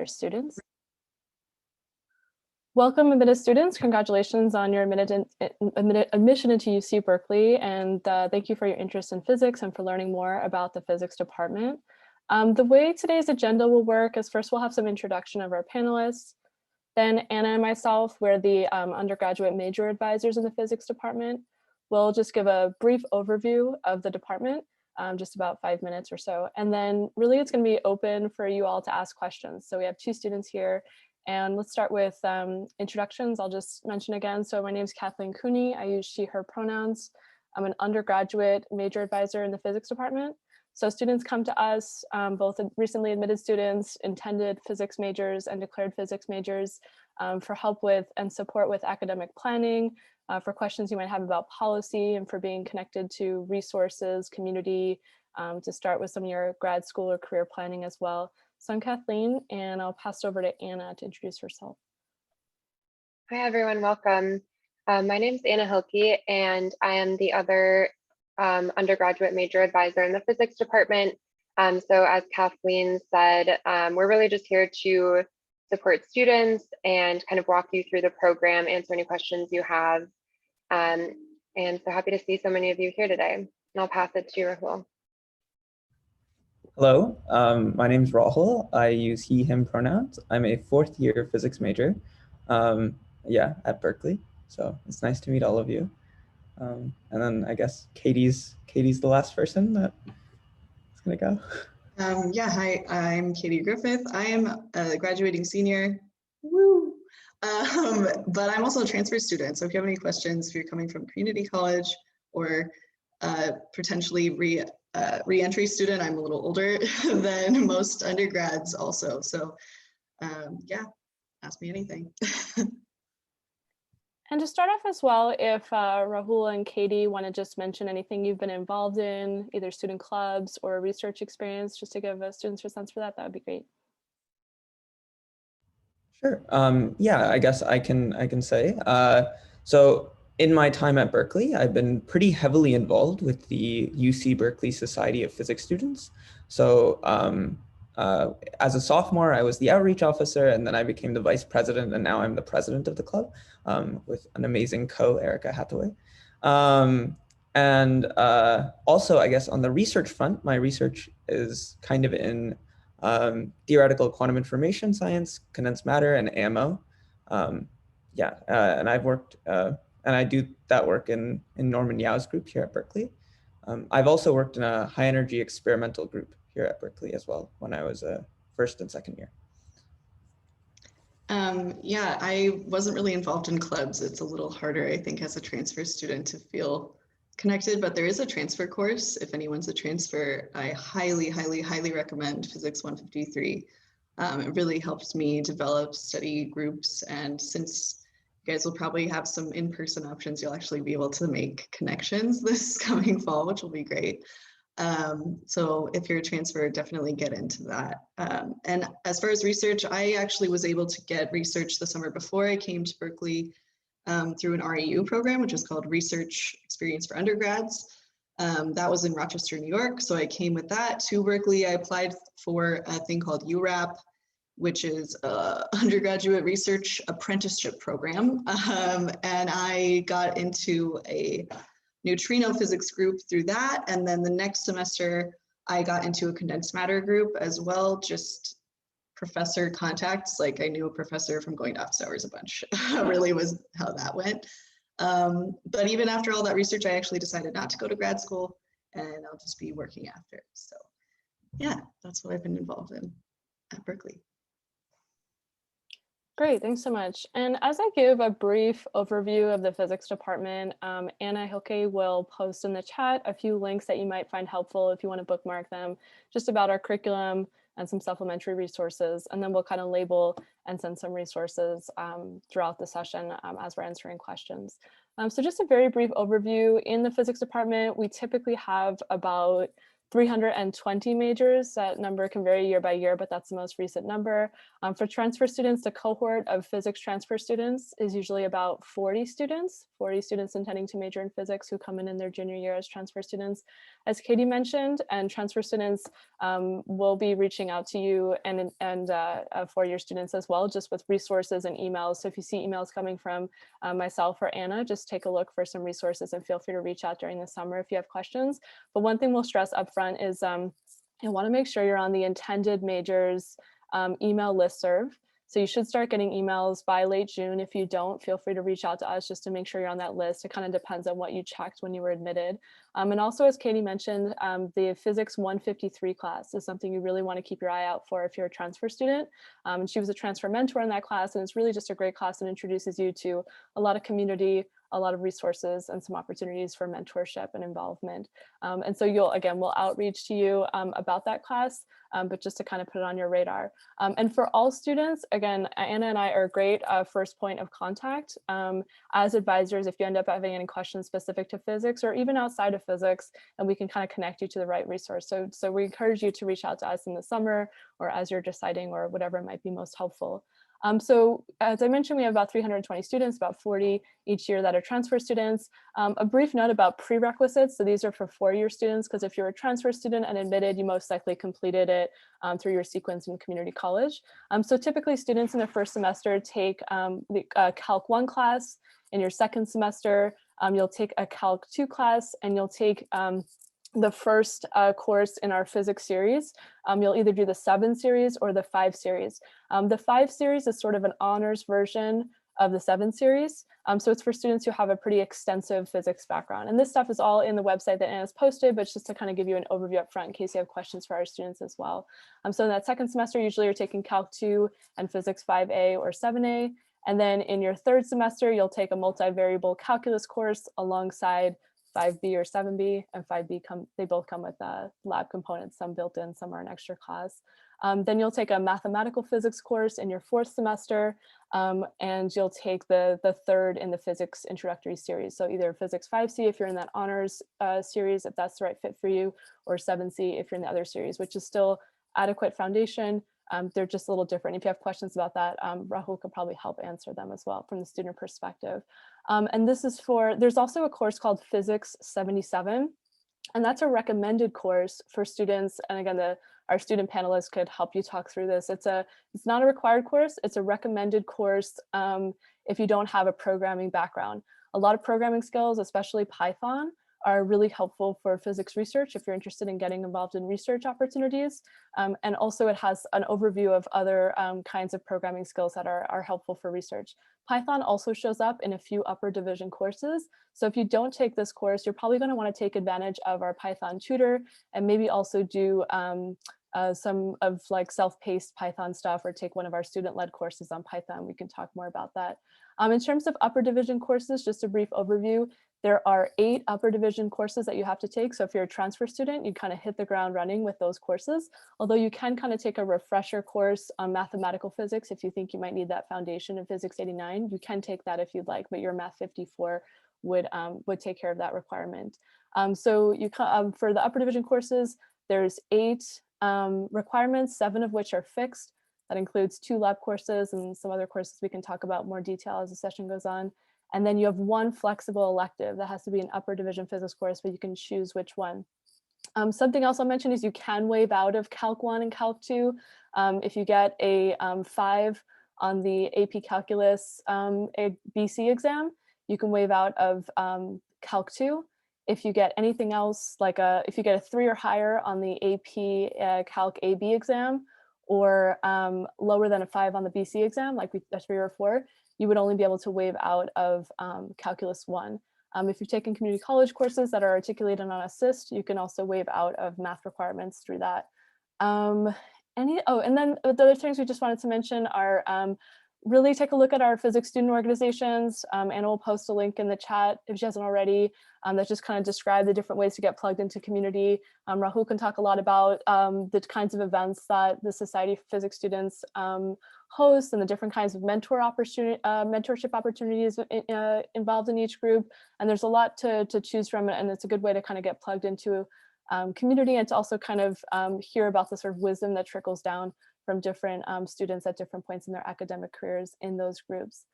students. Welcome, admitted students. Congratulations on your admission into UC Berkeley, and thank you for your interest in physics and for learning more about the physics department. The way today's agenda will work is first we'll have some introduction of our panelists. Then Anna and myself, we're the undergraduate major advisors in the physics department. We'll just give a brief overview of the department, just about 5 minutes or so. And then really it's going to be open for you all to ask questions. So we have 2 students here. And let's start with introductions. I'll just mention again. So my name is Kathleen Cooney. I use she, her pronouns. I'm an undergraduate major advisor in the physics department. So students come to us, both recently admitted students, intended physics majors and declared physics majors, for help with and support with academic planning, for questions you might have about policy, and for being connected to resources, community, to start with some of your grad school or career planning as well. So I'm Kathleen, and I'll pass it over to Anna to introduce herself. Hi, everyone. Welcome. My name is Anna Hilkey, and I am the other undergraduate major advisor in the physics department. So as Kathleen said, we're really just here to support students and kind of walk you through the program, answer any questions you have. And so happy to see so many of you here today. And I'll pass it to you, Rahul. Hello, my name is Rahul. I use he, him pronouns. I'm a 4th year physics major, at Berkeley. So it's nice to meet all of you. And then I guess Katie's the last person that's gonna go. Hi, I'm Katie Griffith. I am a graduating senior, woo! But I'm also a transfer student. So if you have any questions, if you're coming from community college or potentially re-entry student, I'm a little older than most undergrads also. So ask me anything. And to start off as well, if Rahul and Katie want to just mention anything you've been involved in, either student clubs or research experience, just to give students a sense for that, that would be great. Sure. I guess I can say. So in my time at Berkeley, I've been pretty heavily involved with the UC Berkeley Society of Physics Students. So as a sophomore, I was the outreach officer, and then I became the vice president, and now I'm the president of the club with an amazing Erica Hathaway. Also, I guess on the research front, my research is kind of in theoretical quantum information science, condensed matter, and AMO. And I've worked, and I do that work in Norman Yao's group here at Berkeley. I've also worked in a high energy experimental group here at Berkeley as well when I was a 1st and 2nd year. I wasn't really involved in clubs. It's a little harder, I think, as a transfer student to feel connected, but there is a transfer course. If anyone's a transfer, I highly, highly, highly recommend Physics 153. It really helped me develop study groups, and since you guys will probably have some in-person options, you'll actually be able to make connections this coming fall, which will be great. So if you're a transfer, definitely get into that. And as far as research, I actually was able to get research the summer before I came to Berkeley through an REU program, which is called Research Experience for Undergrads. That was in Rochester, New York. So I came with that to Berkeley. I applied for a thing called URAP, which is an undergraduate research apprenticeship program. And I got into a neutrino physics group through that. And then the next semester, I got into a condensed matter group as well, just professor contacts. Like I knew a professor from going to office hours a bunch, really was how that went. But even after all that research, I actually decided not to go to grad school, and I'll just be working after. So yeah, that's what I've been involved in at Berkeley. Great, thanks so much. And as I give a brief overview of the physics department, Anna Hilkey will post in the chat a few links that you might find helpful if you want to bookmark them, just about our curriculum and some supplementary resources. And then we'll kind of label and send some resources throughout the session as we're answering questions. So just a very brief overview. In the physics department, we typically have about 320 majors. That number can vary year by year, but that's the most recent number. For transfer students, the cohort of physics transfer students is usually about 40 students intending to major in physics who come in their junior year as transfer students. As Katie mentioned, and transfer students will be reaching out to you and four-year students as well, just with resources and emails. So if you see emails coming from myself or Anna, just take a look for some resources and feel free to reach out during the summer if you have questions. But one thing we'll stress up front is you want to make sure you're on the intended majors email listserv. So you should start getting emails by late June. If you don't, feel free to reach out to us just to make sure you're on that list. It kind of depends on what you checked when you were admitted. And also, as Katie mentioned, the Physics 153 class is something you really want to keep your eye out for if you're a transfer student. And she was a transfer mentor in that class, and it's really just a great class that introduces you to a lot of community, a lot of resources, and some opportunities for mentorship and involvement. And so we'll outreach to you about that class, but just to kind of put it on your radar. And for all students, again, Anna and I are a great first point of contact. As advisors, if you end up having any questions specific to physics or even outside of physics, and we can kind of connect you to the right resource. So we encourage you to reach out to us in the summer or as you're deciding or whatever might be most helpful. So as I mentioned, we have about 320 students, about 40 each year that are transfer students. A brief note about prerequisites. So these are for four-year students, because if you're a transfer student and admitted, you most likely completed it through your sequence in community college. So typically students in their first semester take the Calc 1 class. In your second semester, you'll take a Calc 2 class, and you'll take the first course in our physics series. You'll either do the 7 series or the 5 series. The 5 series is sort of an honors version of the 7 series. So it's for students who have a pretty extensive physics background. And this stuff is all in the website that Anna's posted, but it's just to kind of give you an overview up front in case you have questions for our students as well. So in that second semester, usually you're taking Calc 2 and Physics 5A or 7A. And then in your third semester, you'll take a multivariable calculus course alongside 5B or 7B, and 5B they both come with lab components, some built in, some are an extra class. Then you'll take a mathematical physics course in your fourth semester, and you'll take the third in the physics introductory series. So either Physics 5C if you're in that honors series, if that's the right fit for you, or 7C if you're in the other series, which is still adequate foundation. They're just a little different. If you have questions about that, Rahul could probably help answer them as well from the student perspective. And this is there's also a course called Physics 77, and that's a recommended course for students. And again, our student panelists could help you talk through this. It's not a required course, it's a recommended course if you don't have a programming background. A lot of programming skills, especially Python, are really helpful for physics research if you're interested in getting involved in research opportunities. And also it has an overview of other kinds of programming skills that are helpful for research. Python also shows up in a few upper division courses. So if you don't take this course, you're probably going to want to take advantage of our Python tutor and maybe also do some of like self-paced Python stuff or take one of our student-led courses on Python. We can talk more about that. In terms of upper division courses, just a brief overview, there are 8 upper division courses that you have to take. So if you're a transfer student, you kind of hit the ground running with those courses, although you can kind of take a refresher course on mathematical physics if you think you might need that foundation in Physics 89. You can take that if you'd like, but your Math 54 would take care of that requirement. So for the upper division courses, there's 8 requirements, 7 of which are fixed. That includes 2 lab courses and some other courses we can talk about more detail as the session goes on. And then you have 1 flexible elective that has to be an upper division physics course, but you can choose which one. Something else I'll mention is you can waive out of Calc 1 and Calc 2. If you get a 5 on the AP Calculus BC exam, you can waive out of Calc 2. If you get anything else, like if you get a 3 or higher on the AP Calc AB exam, or lower than a 5 on the BC exam, like a 3 or 4, you would only be able to waive out of Calculus 1. If you've taken community college courses that are articulated on assist, you can also waive out of math requirements through that. And then the other things we just wanted to mention are really take a look at our physics student organizations. Anna will post a link in the chat if she hasn't already, that just kind of describe the different ways to get plugged into community. Rahul can talk a lot about the kinds of events that the Society for Physics Students hosts and the different kinds of mentorship opportunities involved in each group. And there's a lot to choose from, and it's a good way to kind of get plugged into community, and to also kind of hear about the sort of wisdom that trickles down from different students at different points in their academic careers in those groups.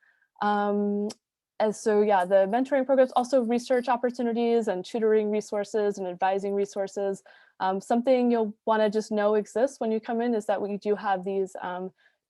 And so, yeah, the mentoring programs, also research opportunities and tutoring resources and advising resources. Something you'll want to just know exists when you come in is that we do have these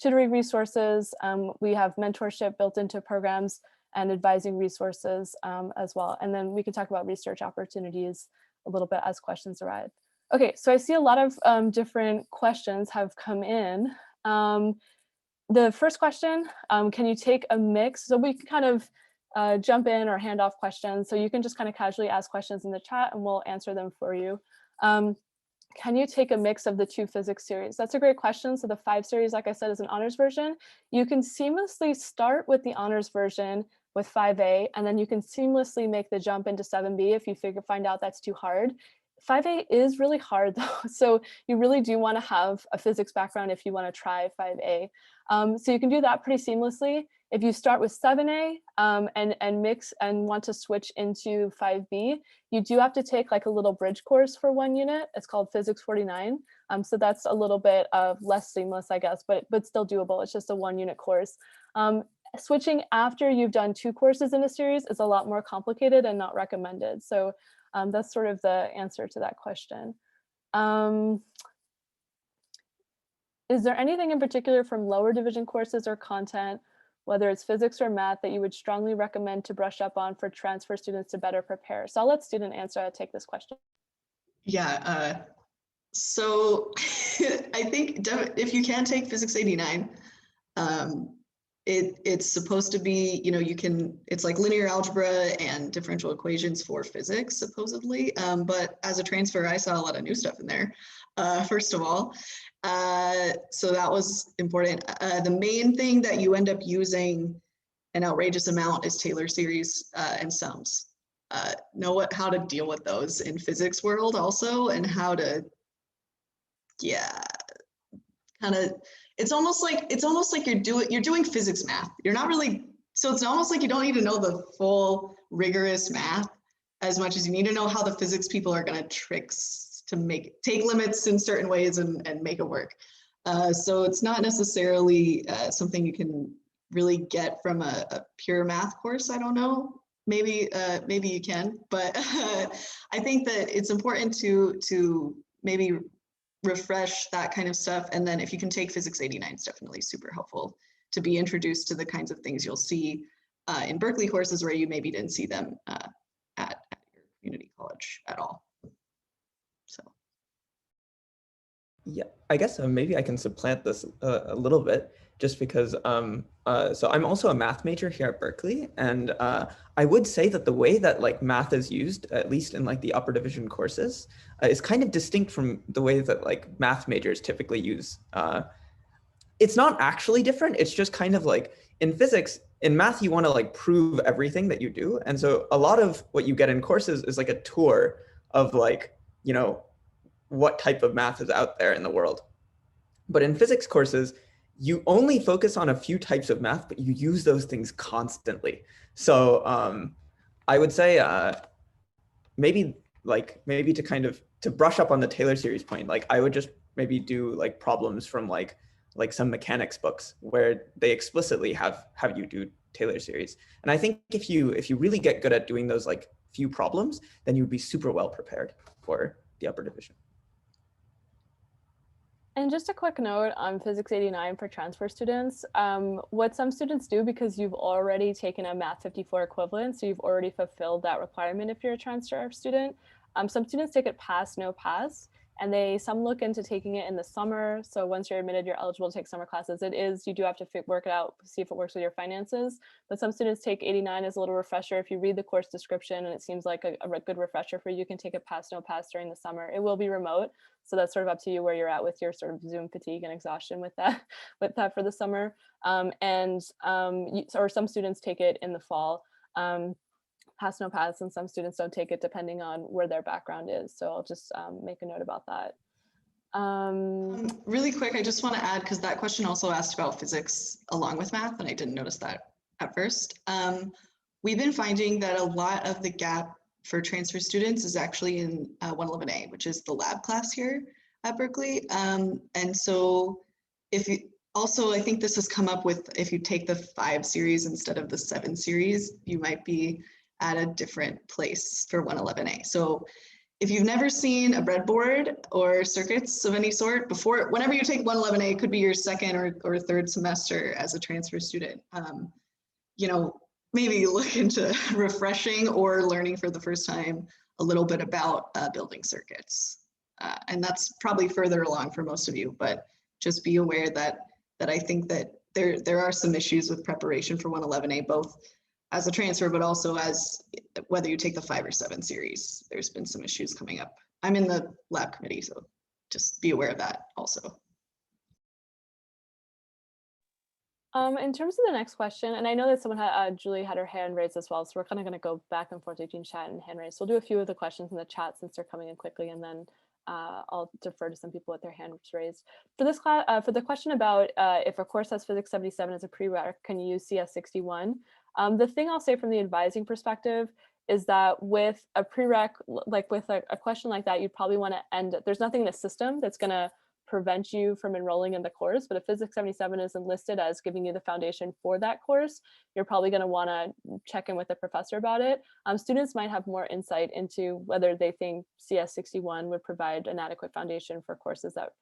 tutoring resources. We have mentorship built into programs and advising resources as well. And then we can talk about research opportunities a little bit as questions arrive. Okay, so I see a lot of different questions have come in. The first question, can you take a mix? So we can kind of jump in or hand off questions. So you can just kind of casually ask questions in the chat and we'll answer them for you. Can you take a mix of the 2 physics series? That's a great question. So the 5 series, like I said, is an honors version. You can seamlessly start with the honors version with 5A, and then you can seamlessly make the jump into 7B if you find out that's too hard. 5A is really hard though, so you really do want to have a physics background if you want to try 5A. So you can do that pretty seamlessly. If you start with 7A and mix and want to switch into 5B, you do have to take like a little bridge course for 1 unit. It's called Physics 49. So that's a little bit of less seamless, I guess, but still doable. It's just a 1 unit course. Switching after you've done 2 courses in a series is a lot more complicated and not recommended. So that's sort of the answer to that question. Is there anything in particular from lower division courses or content, whether it's physics or math, that you would strongly recommend to brush up on for transfer students to better prepare? So I'll let student answer take this question. Yeah, so I think if you can take Physics 89, it's supposed to be, you know, it's like linear algebra and differential equations for physics, supposedly. But as a transfer, I saw a lot of new stuff in there, first of all. So that was important. The main thing that you end up using an outrageous amount is Taylor series and sums. Know how to deal with those in physics world also, and how to, yeah, kind of, it's almost like you're doing physics math. You're not really, so it's almost like you don't need to know the full rigorous math as much as you need to know how the physics people are going to tricks to take limits in certain ways and make it work. So it's not necessarily something you can really get from a pure math course. I don't know. Maybe you can, but I think that it's important to maybe refresh that kind of stuff. And then if you can take Physics 89, it's definitely super helpful to be introduced to the kinds of things you'll see in Berkeley courses where you maybe didn't see them at your community college at all. So. Yeah, I guess maybe I can supplant this a little bit, just because so I'm also a math major here at Berkeley, and I would say that the way that like math is used, at least in like the upper division courses, is kind of distinct from the way that like math majors typically use. It's not actually different. It's just kind of like in physics, in math, you want to like prove everything that you do, and so a lot of what you get in courses is like a tour of like, you know, what type of math is out there in the world. But in physics courses, you only focus on a few types of math, but you use those things constantly. So I would say maybe to kind of to brush up on the Taylor series point, like I would just maybe do like problems from like some mechanics books where they explicitly have you do Taylor series. And I think if you really get good at doing those like few problems, then you'd be super well prepared for the upper division. And just a quick note on Physics 89 for transfer students. What some students do, because you've already taken a Math 54 equivalent, so you've already fulfilled that requirement if you're a transfer student, some students take it pass, no pass, and some look into taking it in the summer. So once you're admitted, you're eligible to take summer classes. You do have to work it out, see if it works with your finances. But some students take 89 as a little refresher. If you read the course description and it seems like a good refresher for you, you can take it pass, no pass during the summer. It will be remote. So that's sort of up to you where you're at with your sort of Zoom fatigue and exhaustion with that for the summer. Or some students take it in the fall. Pass, no pass, and some students don't take it depending on where their background is. So I'll just make a note about that. Really quick, I just want to add, because that question also asked about physics along with math, and I didn't notice that at first. We've been finding that a lot of the gap for transfer students is actually in 111A, which is the lab class here at Berkeley. And so if you, also, I think this has come up with, if you take the 5 series instead of the 7 series, you might be at a different place for 111A. So if you've never seen a breadboard or circuits of any sort before, whenever you take 111A, it could be your second or third semester as a transfer student. You know, maybe look into refreshing or learning for the first time a little bit about building circuits. And that's probably further along for most of you, but just be aware that I think that there are some issues with preparation for 111A, both as a transfer, but also as whether you take the 5 or 7 series. There's been some issues coming up. I'm in the lab committee, so just be aware of that also. In terms of the next question, and I know that someone had, Julie had her hand raised as well, so we're kind of going to go back and forth between chat and hand raised. So we'll do a few of the questions in the chat since they're coming in quickly, and then I'll defer to some people with their hands raised. For this class, for the question about if a course has Physics 77 as a prereq, can you use CS 61? The thing I'll say from the advising perspective is that with a prereq, like with a question like that, you'd probably want to end, there's nothing in the system that's going to prevent you from enrolling in the course, but if Physics 77 is enlisted as giving you the foundation for that course, you're probably going to want to check in with the professor about it. Students might have more insight into whether they think CS 61 would provide an adequate foundation for courses that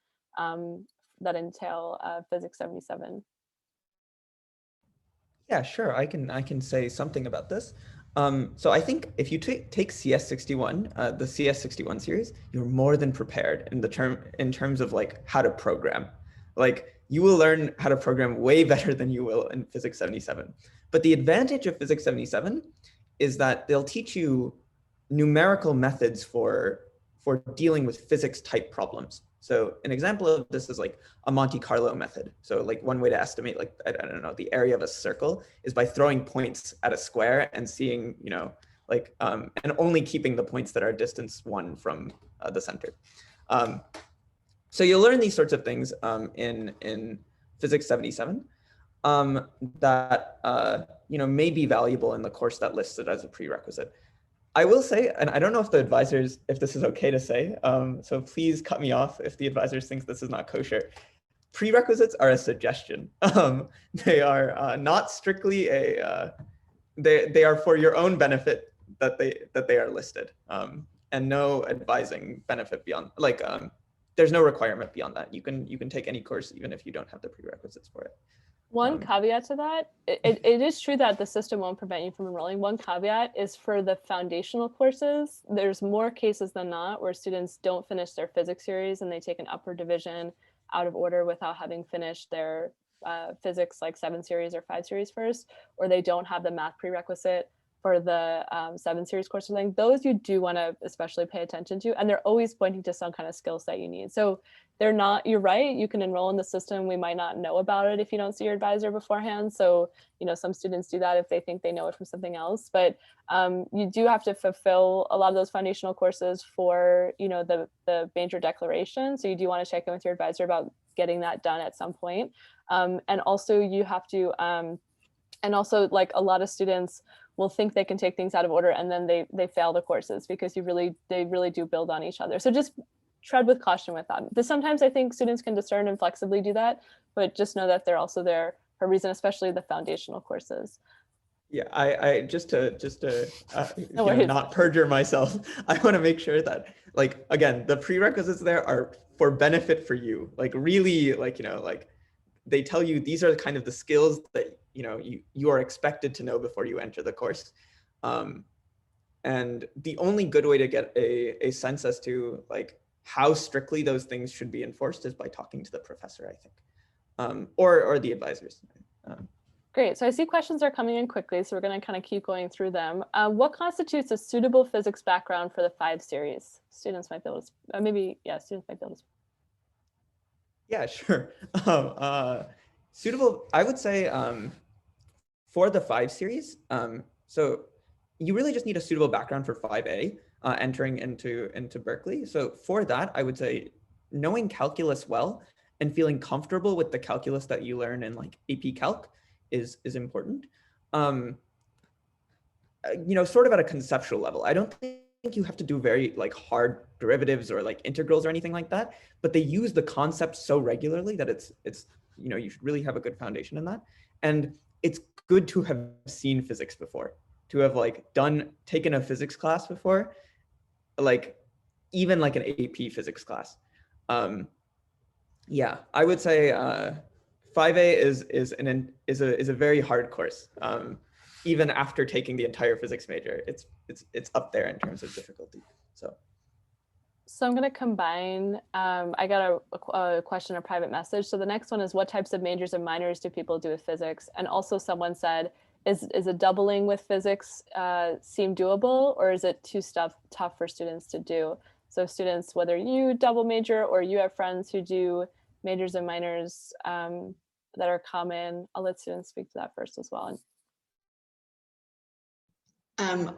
that entail Physics 77. Yeah, sure. I can say something about this. So I think if you take CS 61, the CS 61 series, you're more than prepared in terms of like how to program. Like you will learn how to program way better than you will in Physics 77. But the advantage of Physics 77 is that they'll teach you numerical methods for dealing with physics type problems. So an example of this is like a Monte Carlo method. So like one way to estimate, like, I don't know, the area of a circle is by throwing points at a square and seeing, you know, like, and only keeping the points that are distance 1 from the center. So you'll learn these sorts of things in Physics 77 that, you know, may be valuable in the course that lists it as a prerequisite. I will say, and I don't know if the advisors, if this is okay to say, so please cut me off if the advisors think this is not kosher. Prerequisites are a suggestion. They are not strictly a, they are for your own benefit that they are listed, and no advising benefit beyond, like, there's no requirement beyond that. You can take any course even if you don't have the prerequisites for it. One caveat to that, it is true that the system won't prevent you from enrolling. One caveat is for the foundational courses, there's more cases than not where students don't finish their physics series and they take an upper division out of order without having finished their physics like 7 series or 5 series first, or they don't have the math prerequisite for the 7 series course or something. Those you do want to especially pay attention to, and they're always pointing to some kind of skills that you need. So they're not, you're right, you can enroll in the system. We might not know about it if you don't see your advisor beforehand. So, you know, some students do that if they think they know it from something else, but you do have to fulfill a lot of those foundational courses for, you know, the major declaration. So you do want to check in with your advisor about getting that done at some point. And also you have to, and also like a lot of students will think they can take things out of order and then they fail the courses because they really do build on each other. So just tread with caution with that. Sometimes I think students can discern and flexibly do that, but just know that they're also there for a reason, especially the foundational courses. Yeah, I just to No you know, worries. not perjure myself, I want to make sure that, like, again, the prerequisites there are for benefit for you. Like really, like, you know, like they tell you these are kind of the skills that, you know, you are expected to know before you enter the course. And the only good way to get a sense as to like how strictly those things should be enforced is by talking to the professor, I think, or the advisors. Great, so I see questions are coming in quickly, so we're going to kind of keep going through them. What constitutes a suitable physics background for the 5 series? Students might be able to, maybe, yeah, students might be able to. Yeah, sure. Suitable, I would say, for the 5 series, so you really just need a suitable background for 5A entering into Berkeley. So for that, I would say knowing calculus well and feeling comfortable with the calculus that you learn in like AP Calc is important. sort of at a conceptual level. I don't think you have to do very like hard derivatives or like integrals or anything like that, but they use the concept so regularly that it's you should really have a good foundation in that. And it's good to have seen physics before, to have like taken a physics class before, like even like an AP physics class. Yeah, I would say 5A is a very hard course. Even after taking the entire physics major, it's up there in terms of difficulty. So I'm going to combine, I got a question, a private message. So the next one is, what types of majors and minors do people do with physics? And also someone said, is a doubling with physics seem doable, or is it too tough for students to do? So students, whether you double major or you have friends who do majors and minors that are common, I'll let students speak to that first as well.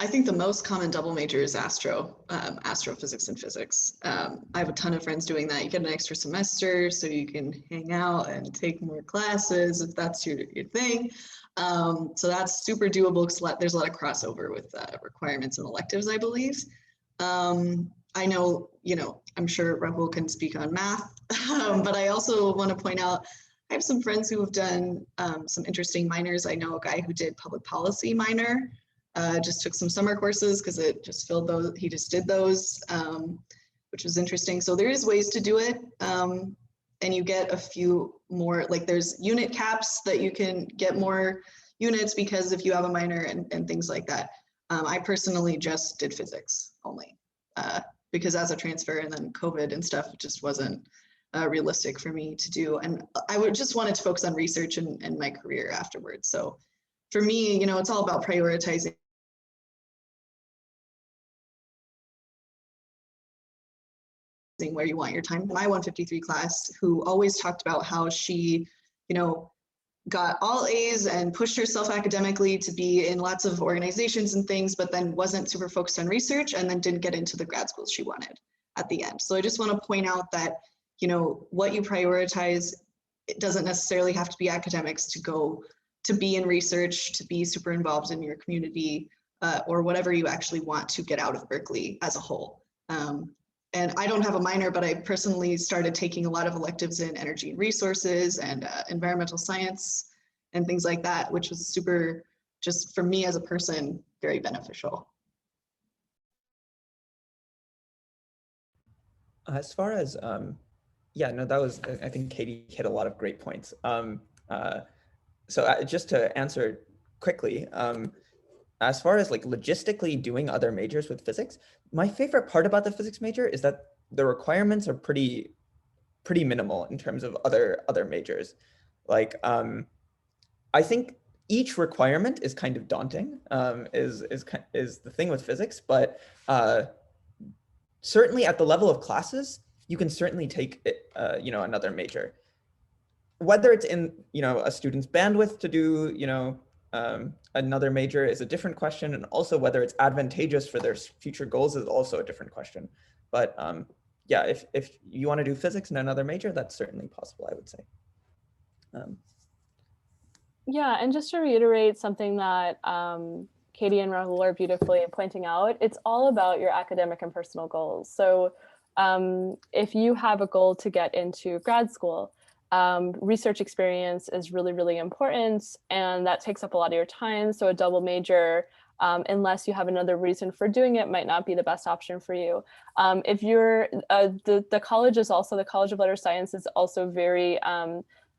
I think the most common double major is astrophysics and physics. I have a ton of friends doing that. You get an extra semester so you can hang out and take more classes if that's your thing. So that's super doable because there's a lot of crossover with requirements and electives, I believe. I know, I'm sure Rahul can speak on math, but I also want to point out, I have some friends who have done some interesting minors. I know a guy who did public policy minor. Just took some summer courses because it just filled those, he just did those, which was interesting. So there is ways to do it. And you get a few more, like there's unit caps that you can get more units because if you have a minor and things like that. I personally just did physics only because as a transfer and then COVID and stuff, it just wasn't realistic for me to do. And I just wanted to focus on research and my career afterwards. So for me, it's all about prioritizing where you want your time. My 153 class, who always talked about how she, got all A's and pushed herself academically to be in lots of organizations and things, but then wasn't super focused on research and then didn't get into the grad schools she wanted at the end. So I just want to point out that, what you prioritize, it doesn't necessarily have to be academics to be in research, to be super involved in your community, or whatever you actually want to get out of Berkeley as a whole. And I don't have a minor, but I personally started taking a lot of electives in energy and resources and environmental science and things like that, which was super, just for me as a person, very beneficial. As far as, yeah, no, that was, I think Katie hit a lot of great points. So just to answer quickly, as far as like logistically doing other majors with physics, my favorite part about the physics major is that the requirements are pretty minimal in terms of other majors. Like, I think each requirement is kind of daunting, is the thing with physics, but certainly at the level of classes, you can certainly take it, another major. Whether it's in, a student's bandwidth to do, another major is a different question. And also whether it's advantageous for their future goals is also a different question. But yeah, if you want to do physics in another major, that's certainly possible, I would say. Yeah, and just to reiterate something that Katie and Rahul are beautifully pointing out, it's all about your academic and personal goals. So if you have a goal to get into grad school, research experience is really, really important, and that takes up a lot of your time. So a double major, unless you have another reason for doing it, might not be the best option for you. If you're, the college is also, the College of Letter Science is also very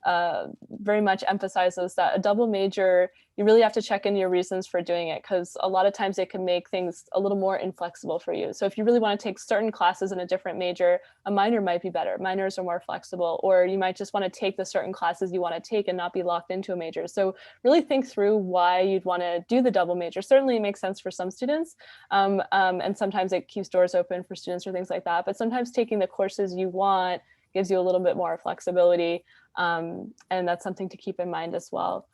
much emphasizes that a double major, you really have to check in your reasons for doing it, because a lot of times it can make things a little more inflexible for you. So if you really want to take certain classes in a different major, a minor might be better. Minors are more flexible, or you might just want to take the certain classes you want to take and not be locked into a major. So really think through why you'd want to do the double major. Certainly it makes sense for some students, and sometimes it keeps doors open for students or things like that. But sometimes taking the courses you want gives you a little bit more flexibility. And that's something to keep in mind as well.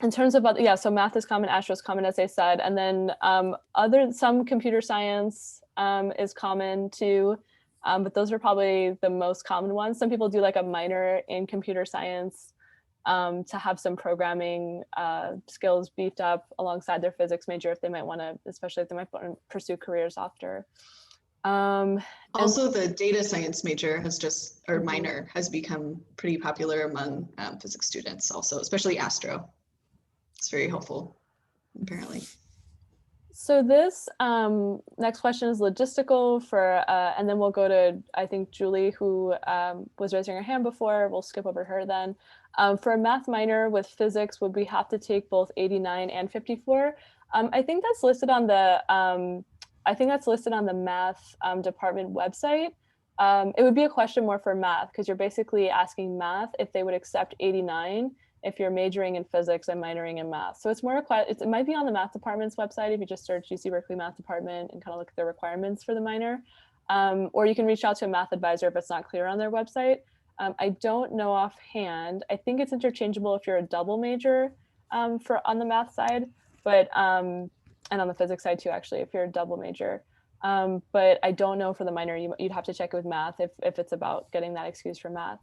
In terms of other, yeah, so math is common, astro is common, as I said, and then some computer science is common too, but those are probably the most common ones. Some people do like a minor in computer science. to have some programming skills beefed up alongside their physics major if they might want to, especially if they might want to pursue careers after. Also, the data science major has just, or minor, has become pretty popular among physics students also, especially Astro. It's very helpful, apparently. So this next question is logistical for, and then we'll go to, I think, Julie, who was raising her hand before. We'll skip over her then. For a math minor with physics, would we have to take both 89 and 54? I think that's listed on the, math department website. It would be a question more for math, because you're basically asking math if they would accept 89 if you're majoring in physics and minoring in math. So it's more, it might be on the math department's website if you just search UC Berkeley Math Department and kind of look at the requirements for the minor. Or you can reach out to a math advisor if it's not clear on their website. I don't know offhand. I think it's interchangeable if you're a double major on the math side, but and on the physics side too, actually, if you're a double major. But I don't know for the minor, you'd have to check it with math if it's about getting that excuse for math.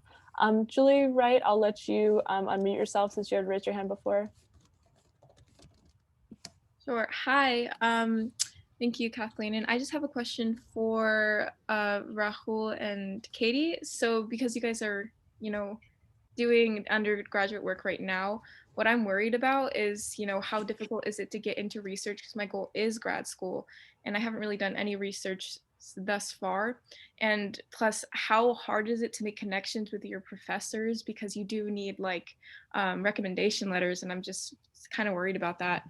Julie, Wright, I'll let you unmute yourself since you had raised your hand before. Sure. Hi. Thank you, Kathleen. And I just have a question for Rahul and Katie. So because you guys are, doing undergraduate work right now, what I'm worried about is, how difficult is it to get into research? Because my goal is grad school and I haven't really done any research thus far. And plus, how hard is it to make connections with your professors? Because you do need like recommendation letters, and I'm just kind of worried about that.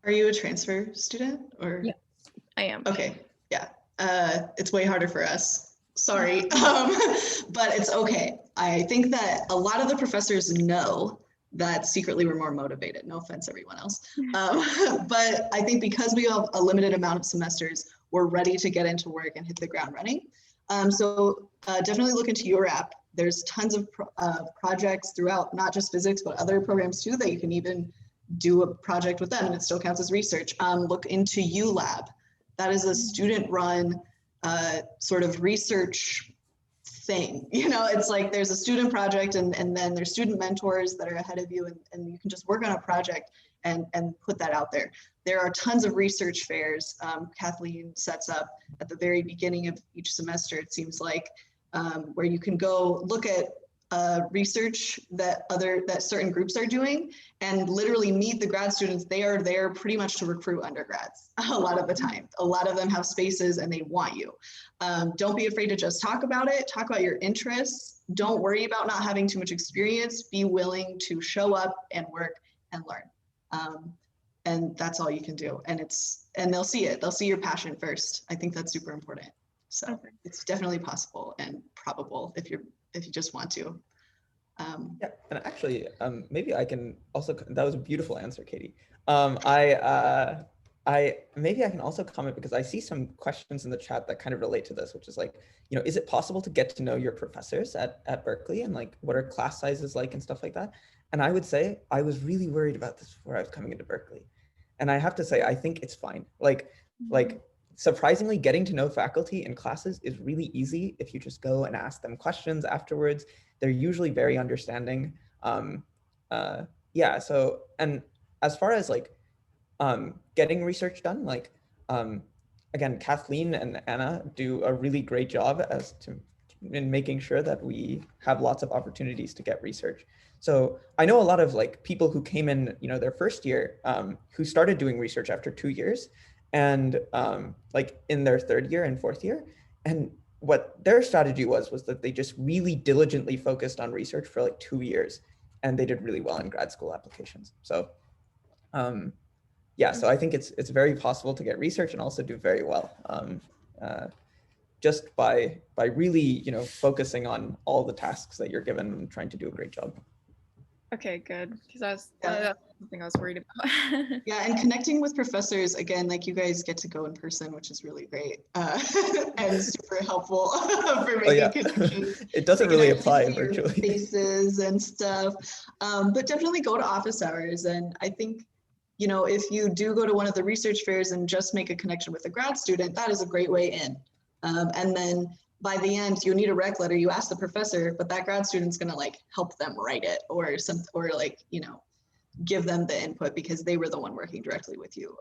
Are you a transfer student or? Yeah, I am. Okay, yeah, it's way harder for us. Sorry, but it's okay. I think that a lot of the professors know that secretly we're more motivated. No offense, everyone else. But I think because we have a limited amount of semesters, we're ready to get into work and hit the ground running. So definitely look into your app. There's tons of projects throughout, not just physics, but other programs too, that you can even do a project with them and it still counts as research. Look into ULab. That is a student-run sort of research thing. It's like there's a student project and then there's student mentors that are ahead of you, and you can just work on a project and put that out there. There are tons of research fairs Kathleen sets up at the very beginning of each semester, it seems like, where you can go look at research that certain groups are doing and literally meet the grad students. They are there pretty much to recruit undergrads a lot of the time. A lot of them have spaces and they want you. Don't be afraid to just talk about it. Talk about your interests. Don't worry about not having too much experience. Be willing to show up and work and learn. And that's all you can do. And they'll see it. They'll see your passion first. I think that's super important. So okay. It's definitely possible and probable if you just want to. Yeah, and actually, maybe I can also, that was a beautiful answer, Katie. Maybe I can also comment because I see some questions in the chat that kind of relate to this, which is like, is it possible to get to know your professors at Berkeley, and like, what are class sizes like and stuff like that? And I would say, I was really worried about this before I was coming into Berkeley. And I have to say, I think it's fine. Like surprisingly, getting to know faculty in classes is really easy if you just go and ask them questions afterwards. They're usually very understanding. Yeah, so, and as far as like getting research done, like, again, Kathleen and Anna do a really great job in making sure that we have lots of opportunities to get research. So I know a lot of like people who came in, their first year, who started doing research after 2 years, and like in their third year and fourth year. And what their strategy was that they just really diligently focused on research for like 2 years, and they did really well in grad school applications. So yeah, so I think it's very possible to get research and also do very well, just by really, focusing on all the tasks that you're given and trying to do a great job. Okay, good, because that's something I was worried about. Yeah, and connecting with professors, again, like you guys get to go in person, which is really great and super helpful for making connections. It doesn't really apply virtually. Faces and stuff, but definitely go to office hours. And I think, if you do go to one of the research fairs and just make a connection with a grad student, that is a great way in. And then by the end, you need a rec letter, you ask the professor, but that grad student's gonna like help them write it or something, or like, you know, give them the input because they were the one working directly with you.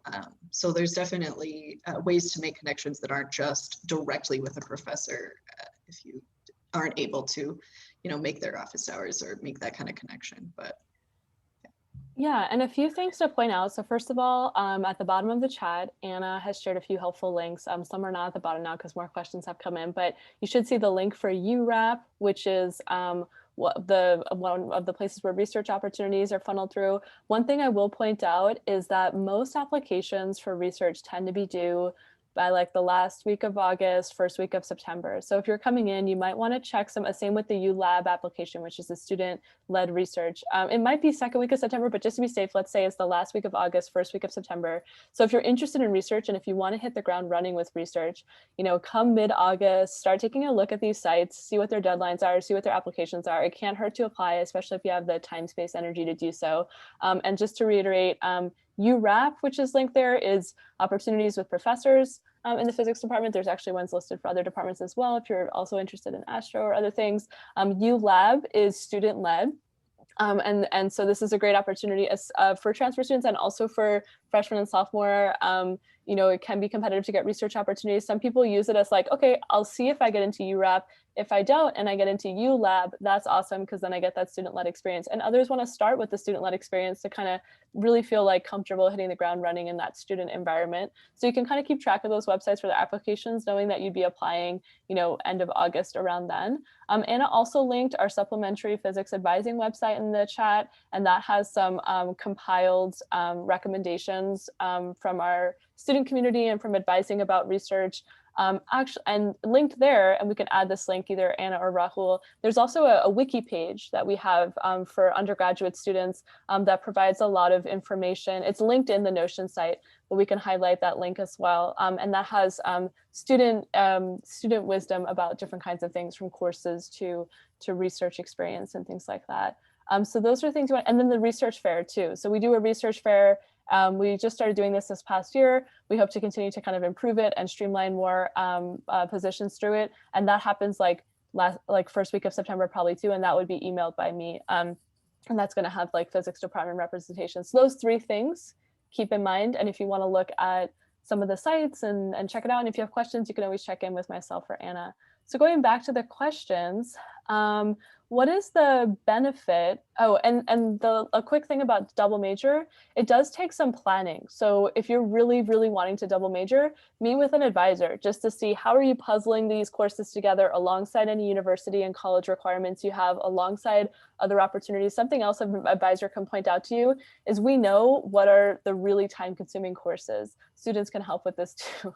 So there's definitely ways to make connections that aren't just directly with a professor if you aren't able to, you know, make their office hours or make that kind of connection. But yeah, and a few things to point out. So first of all, at the bottom of the chat, Anna has shared a few helpful links. Some are not at the bottom now because more questions have come in, but you should see the link for URAP, which is one of the places where research opportunities are funneled through. One thing I will point out is that most applications for research tend to be due by like the last week of August, first week of September. So if you're coming in, you might want to check same with the ULab application, which is the student-led research. It might be second week of September, but just to be safe, let's say it's the last week of August, first week of September. So if you're interested in research and if you want to hit the ground running with research, you know, come mid-August, start taking a look at these sites, see what their deadlines are, see what their applications are. It can't hurt to apply, especially if you have the time, space, energy to do so. And just to reiterate, URAP, which is linked there, is opportunities with professors in the physics department. There's actually ones listed for other departments as well, if you're also interested in astro or other things. ULab is student-led. And so this is a great opportunity as, for transfer students and also for freshmen and sophomore. You know, it can be competitive to get research opportunities. Some people use it as like, okay, I'll see if I get into URAP. If I don't and I get into ULab, that's awesome because then I get that student-led experience. And others want to start with the student-led experience to kind of really feel like comfortable hitting the ground running in that student environment. So you can kind of keep track of those websites for the applications, knowing that you'd be applying, you know, end of August around then. Anna also linked our supplementary physics advising website in the chat, and that has some compiled recommendations from our student community and from advising about research. Actually, and linked there, and we can add this link, either Anna or Rahul, there's also a wiki page that we have for undergraduate students that provides a lot of information. It's linked in the Notion site, but we can highlight that link as well. And that has student wisdom about different kinds of things, from courses to research experience and things like that. So those are things you want, and then the research fair too. So we do a research fair. We just started doing this past year. We hope to continue to kind of improve it and streamline more positions through it. And that happens like first week of September probably too, and that would be emailed by me. And that's going to have like physics department representation. So those three things keep in mind. And if you want to look at some of the sites and check it out, and if you have questions, you can always check in with myself or Anna. So going back to the questions, what is the benefit? Oh, and a quick thing about double major, it does take some planning. So if you're really, really wanting to double major, meet with an advisor just to see how are you puzzling these courses together alongside any university and college requirements you have, alongside other opportunities. Something else an advisor can point out to you is we know what are the really time-consuming courses. Students can help with this too.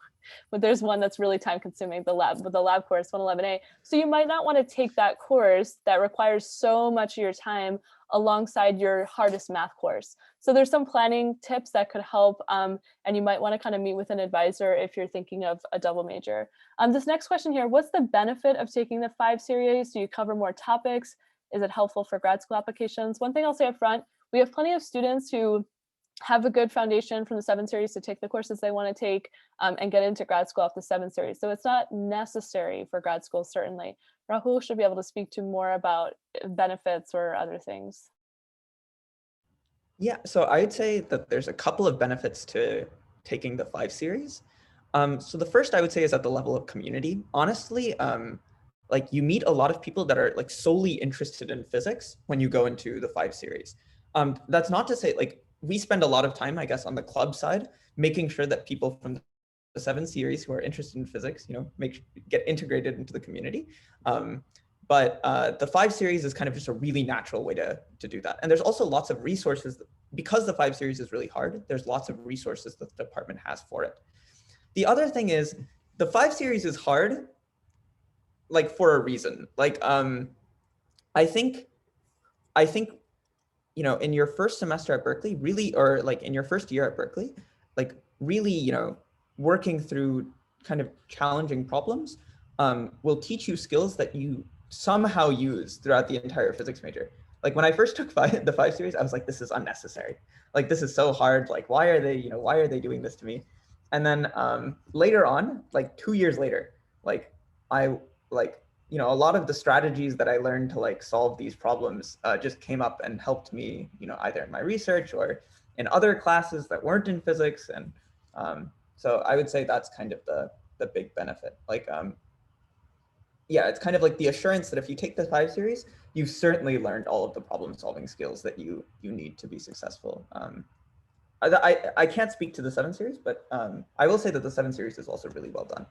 But there's one that's really time-consuming, the lab course 111A. So you might not want to take that course that requires so much of your time alongside your hardest math course. So there's some planning tips that could help, and you might want to kind of meet with an advisor if you're thinking of a double major. This next question here, what's the benefit of taking the 5 series? Do you cover more topics? Is it helpful for grad school applications? One thing I'll say up front, we have plenty of students who have a good foundation from the 7 series to take the courses they want to take and get into grad school off the 7 series. So it's not necessary for grad school, certainly. Rahul should be able to speak to more about benefits or other things. Yeah, so I'd say that there's a couple of benefits to taking the 5 series. So the first I would say is at the level of community. Honestly, like you meet a lot of people that are like solely interested in physics when you go into the 5 series. That's not to say, like, we spend a lot of time, I guess, on the club side, making sure that people from the 7 series who are interested in physics, you know, get integrated into the community. But the 5 series is kind of just a really natural way to do that. And there's also lots of resources, because the 5 series is really hard, there's lots of resources that the department has for it. The other thing is the 5 series is hard, like for a reason. Like, I think, you know, in your first semester at Berkeley, really, or like in your first year at Berkeley, like really, you know, working through kind of challenging problems will teach you skills that you somehow use throughout the entire physics major. Like when I first took the 5 series, I was like, this is unnecessary. Like, this is so hard. Like, why are they doing this to me? And then later on, like 2 years later, like I like, you know, a lot of the strategies that I learned to like solve these problems just came up and helped me, you know, either in my research or in other classes that weren't in physics. And so I would say that's kind of the big benefit. Like, yeah, it's kind of like the assurance that if you take the 5 series, you've certainly learned all of the problem solving skills that you need to be successful. I can't speak to the 7 series, but I will say that the 7 series is also really well done.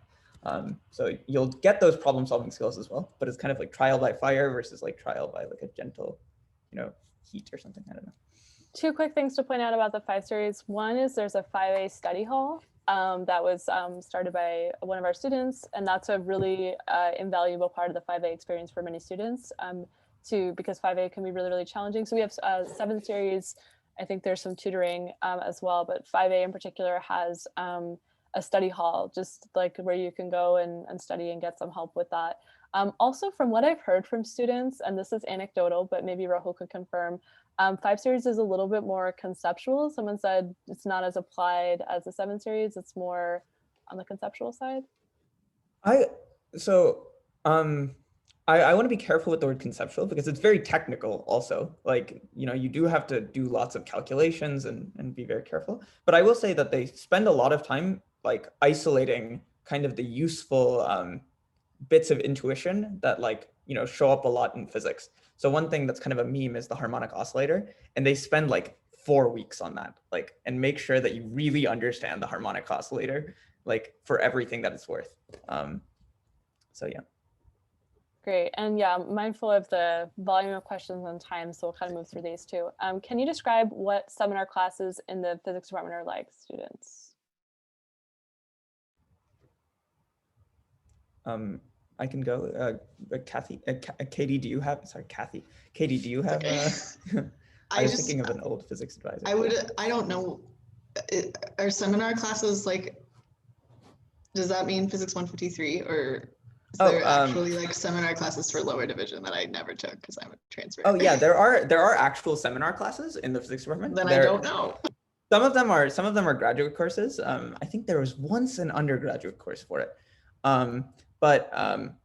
So you'll get those problem solving skills as well, but it's kind of like trial by fire versus like trial by like a gentle, you know, heat or something. I don't know. 2 quick things to point out about the 5 series. One is there's a 5A study hall that was started by one of our students, and that's a really invaluable part of the 5A experience for many students because 5A can be really, really challenging. So we have 7 series. I think there's some tutoring as well, but 5A in particular has a study hall, just like where you can go and study and get some help with that. Also, from what I've heard from students, and this is anecdotal, but maybe Rahul could confirm, 5 series is a little bit more conceptual. Someone said it's not as applied as the 7 series. It's more on the conceptual side. I want to be careful with the word conceptual because it's very technical also. Like, you know, you do have to do lots of calculations and be very careful. But I will say that they spend a lot of time like isolating kind of the useful bits of intuition that like, you know, show up a lot in physics. So one thing that's kind of a meme is the harmonic oscillator, and they spend like 4 weeks on that, like, and make sure that you really understand the harmonic oscillator, like for everything that it's worth. So yeah. Great. And yeah, mindful of the volume of questions and time, so we'll kind of move through these too. Can you describe what seminar classes in the physics department are like, students? I can go. Kathy, Katie, do you have? Sorry, Kathy. Katie, do you have? Okay. I was thinking of an old physics advisor. I don't know. Are seminar classes like? Does that mean physics 153 or? Is there actually like seminar classes for lower division that I never took because I'm a transfer? Oh yeah, there are actual seminar classes in the physics department. Then I don't know. Some of them are graduate courses. I think there was once an undergraduate course for it. But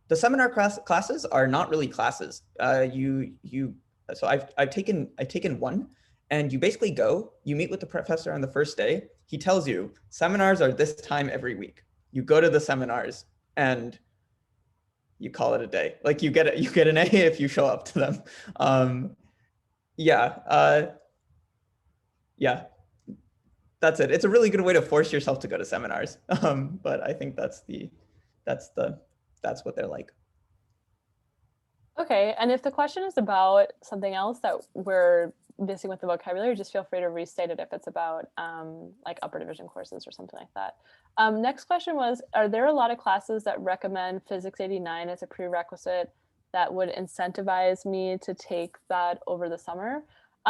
the seminar classes are not really classes. So I've taken one, and you basically go, you meet with the professor on the first day. He tells you seminars are this time every week. You go to the seminars and you call it a day. Like you get an A if you show up to them. Yeah. That's it. It's a really good way to force yourself to go to seminars. But I think that's what they're like. Okay, and if the question is about something else that we're missing with the vocabulary, just feel free to restate it if it's about like upper division courses or something like that. Next question was, are there a lot of classes that recommend Physics 89 as a prerequisite that would incentivize me to take that over the summer?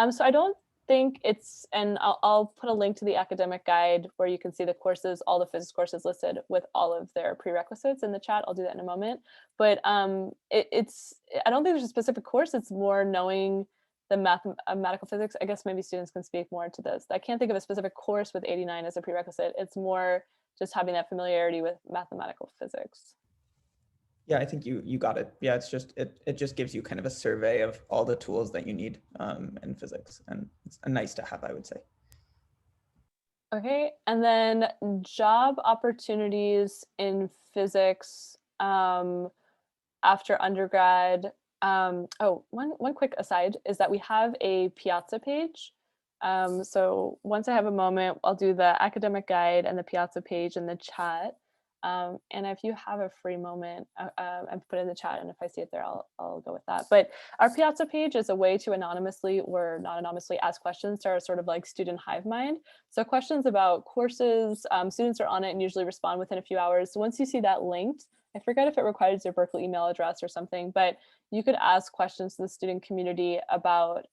So I don't think it's, and I'll put a link to the academic guide where you can see the courses, all the physics courses listed with all of their prerequisites in the chat. I'll do that in a moment. But I don't think there's a specific course. It's more knowing the mathematical physics. I guess maybe students can speak more to this. I can't think of a specific course with 89 as a prerequisite. It's more just having that familiarity with mathematical physics. Yeah, I think you got it. Yeah, it's just it just gives you kind of a survey of all the tools that you need in physics, and it's nice to have, I would say. Okay, and then job opportunities in physics after undergrad. One quick aside is that we have a Piazza page. So once I have a moment, I'll do the academic guide and the Piazza page in the chat. And if you have a free moment, I've put it in the chat, and if I see it there, I'll go with that. But our Piazza page is a way to anonymously or not anonymously ask questions to our sort of like student hive mind. So questions about courses, students are on it and usually respond within a few hours. So once you see that linked, I forget if it requires your Berkeley email address or something, but you could ask questions to the student community about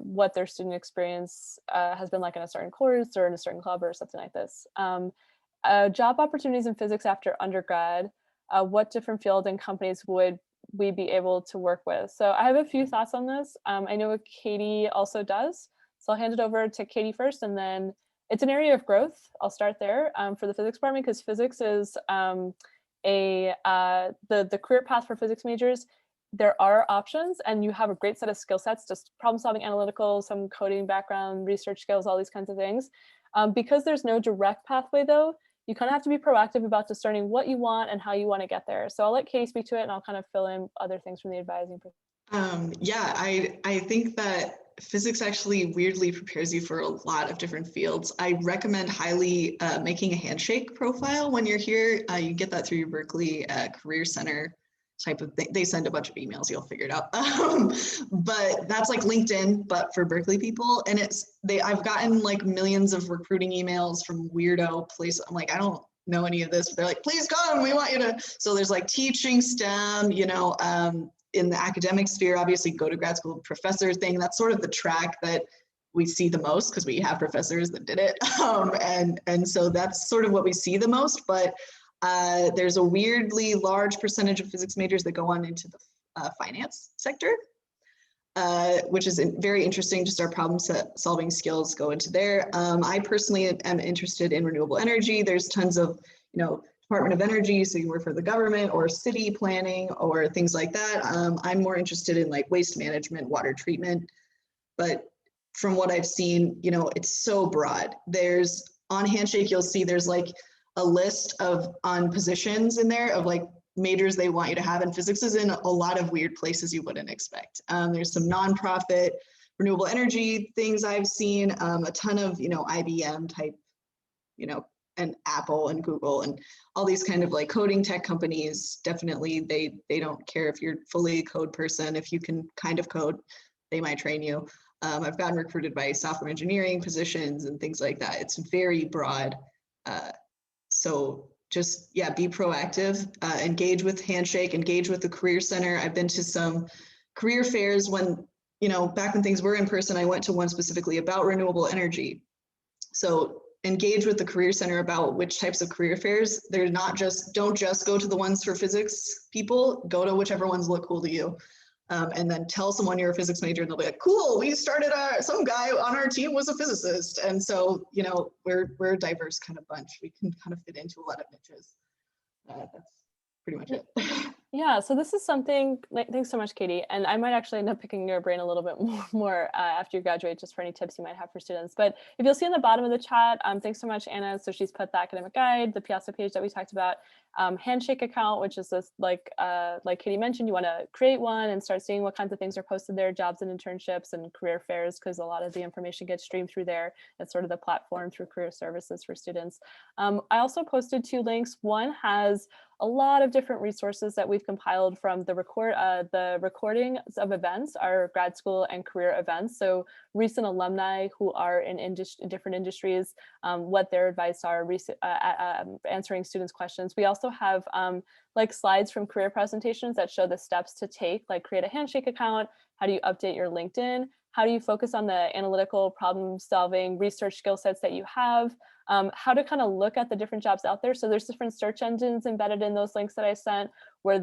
what their student experience has been like in a certain course or in a certain club or something like this. Job opportunities in physics after undergrad, what different fields and companies would we be able to work with? So I have a few thoughts on this. I know what Katie also does. So I'll hand it over to Katie first, and then it's an area of growth. I'll start there for the physics department, because physics is the career path for physics majors, there are options, and you have a great set of skill sets, just problem solving, analytical, some coding background, research skills, all these kinds of things. Because there's no direct pathway though, you kind of have to be proactive about discerning what you want and how you want to get there. So I'll let Katie speak to it, and I'll kind of fill in other things from the advising perspective. Yeah, I think that physics actually weirdly prepares you for a lot of different fields. I recommend highly making a handshake profile when you're here. You get that through your Berkeley Career Center type of thing. They send a bunch of emails, you'll figure it out. But that's like LinkedIn, but for Berkeley people. And I've gotten like millions of recruiting emails from weirdo places. I'm like, I don't know any of this, but they're like, please come, we want you to. So there's like teaching STEM, you know, in the academic sphere, obviously go to grad school professor thing. That's sort of the track that we see the most because we have professors that did it. And so that's sort of what we see the most, but there's a weirdly large percentage of physics majors that go on into the finance sector, which is very interesting. Just our problem solving skills go into there. I personally am interested in renewable energy. There's tons of, you know, Department of Energy, so you work for the government or city planning or things like that. I'm more interested in like waste management, water treatment, but from what I've seen, you know, it's so broad. There's on Handshake, you'll see there's like a list on positions in there of like majors they want you to have, and physics is in a lot of weird places you wouldn't expect. There's some nonprofit renewable energy things I've seen, a ton of, you know, IBM type, you know, and Apple and Google and all these kind of like coding tech companies. Definitely they don't care if you're fully a code person. If you can kind of code, they might train you. I've gotten recruited by software engineering positions and things like that. It's very broad. So just, yeah, be proactive, engage with Handshake, engage with the Career Center. I've been to some career fairs when, you know, back when things were in person. I went to one specifically about renewable energy. So engage with the Career Center about which types of career fairs. They're not just, don't just go to the ones for physics people, go to whichever ones look cool to you. And then tell someone you're a physics major and they'll be like, cool, we started some guy on our team was a physicist. And so, you know, we're a diverse kind of bunch. We can kind of fit into a lot of niches. That's pretty much it. Yeah, so this is something, thanks so much, Katie. And I might actually end up picking your brain a little bit more after you graduate, just for any tips you might have for students. But if you'll see in the bottom of the chat, thanks so much, Anna. So she's put the academic guide, the Piazza page that we talked about, Handshake account, which is this, like Katie mentioned, you want to create one and start seeing what kinds of things are posted there, jobs and internships and career fairs, because a lot of the information gets streamed through there. It's sort of the platform through career services for students. I also posted 2 links. One has a lot of different resources that we've compiled from the recordings of events, our grad school and career events. So recent alumni who are in different industries, what their advice are, answering students' questions. We also have like slides from career presentations that show the steps to take, like create a Handshake account, how do you update your LinkedIn, how do you focus on the analytical problem solving research skill sets that you have, how to kind of look at the different jobs out there. So there's different search engines embedded in those links that I sent, where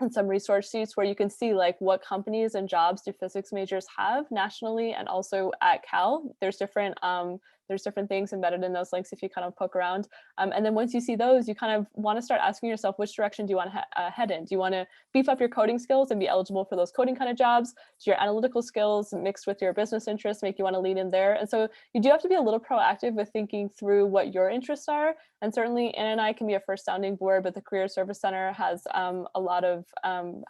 and some resource sheets where you can see like what companies and jobs do physics majors have nationally and also at Cal. There's different things embedded in those links if you kind of poke around. And then once you see those, you kind of want to start asking yourself, which direction do you want to head in? Do you want to beef up your coding skills and be eligible for those coding kind of jobs? Do your analytical skills mixed with your business interests make you want to lean in there? And so you do have to be a little proactive with thinking through what your interests are. And certainly Anna and I can be a first sounding board, but the Career Service Center has a lot of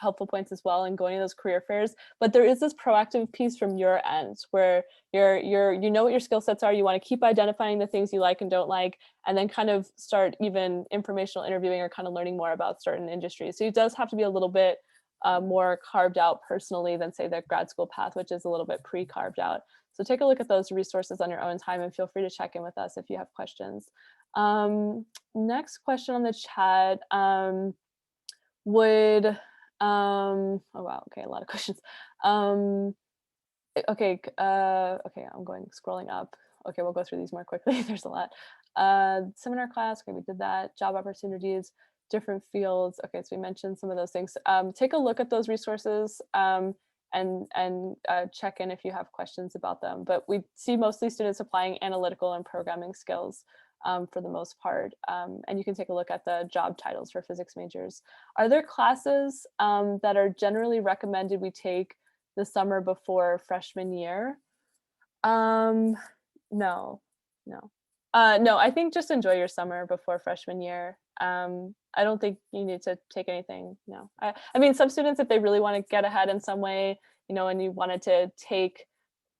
helpful points as well in going to those career fairs. But there is this proactive piece from your end where you know what your skill sets are, you want to keep identifying the things you like and don't like, and then kind of start even informational interviewing or kind of learning more about certain industries. So it does have to be a little bit more carved out personally than say the grad school path, which is a little bit pre-carved out. So take a look at those resources on your own time and feel free to check in with us if you have questions. Next question on the chat, oh wow, okay, a lot of questions. Okay, I'm scrolling up. Okay, we'll go through these more quickly. There's a lot. Seminar class, okay, we did that. Job opportunities, different fields. Okay, so we mentioned some of those things. Take a look at those resources and check in if you have questions about them. But we see mostly students applying analytical and programming skills for the most part. And you can take a look at the job titles for physics majors. Are there classes that are generally recommended we take the summer before freshman year? No, no. No, I think just enjoy your summer before freshman year. I don't think you need to take anything, no. I mean, some students, if they really want to get ahead in some way, and you wanted to take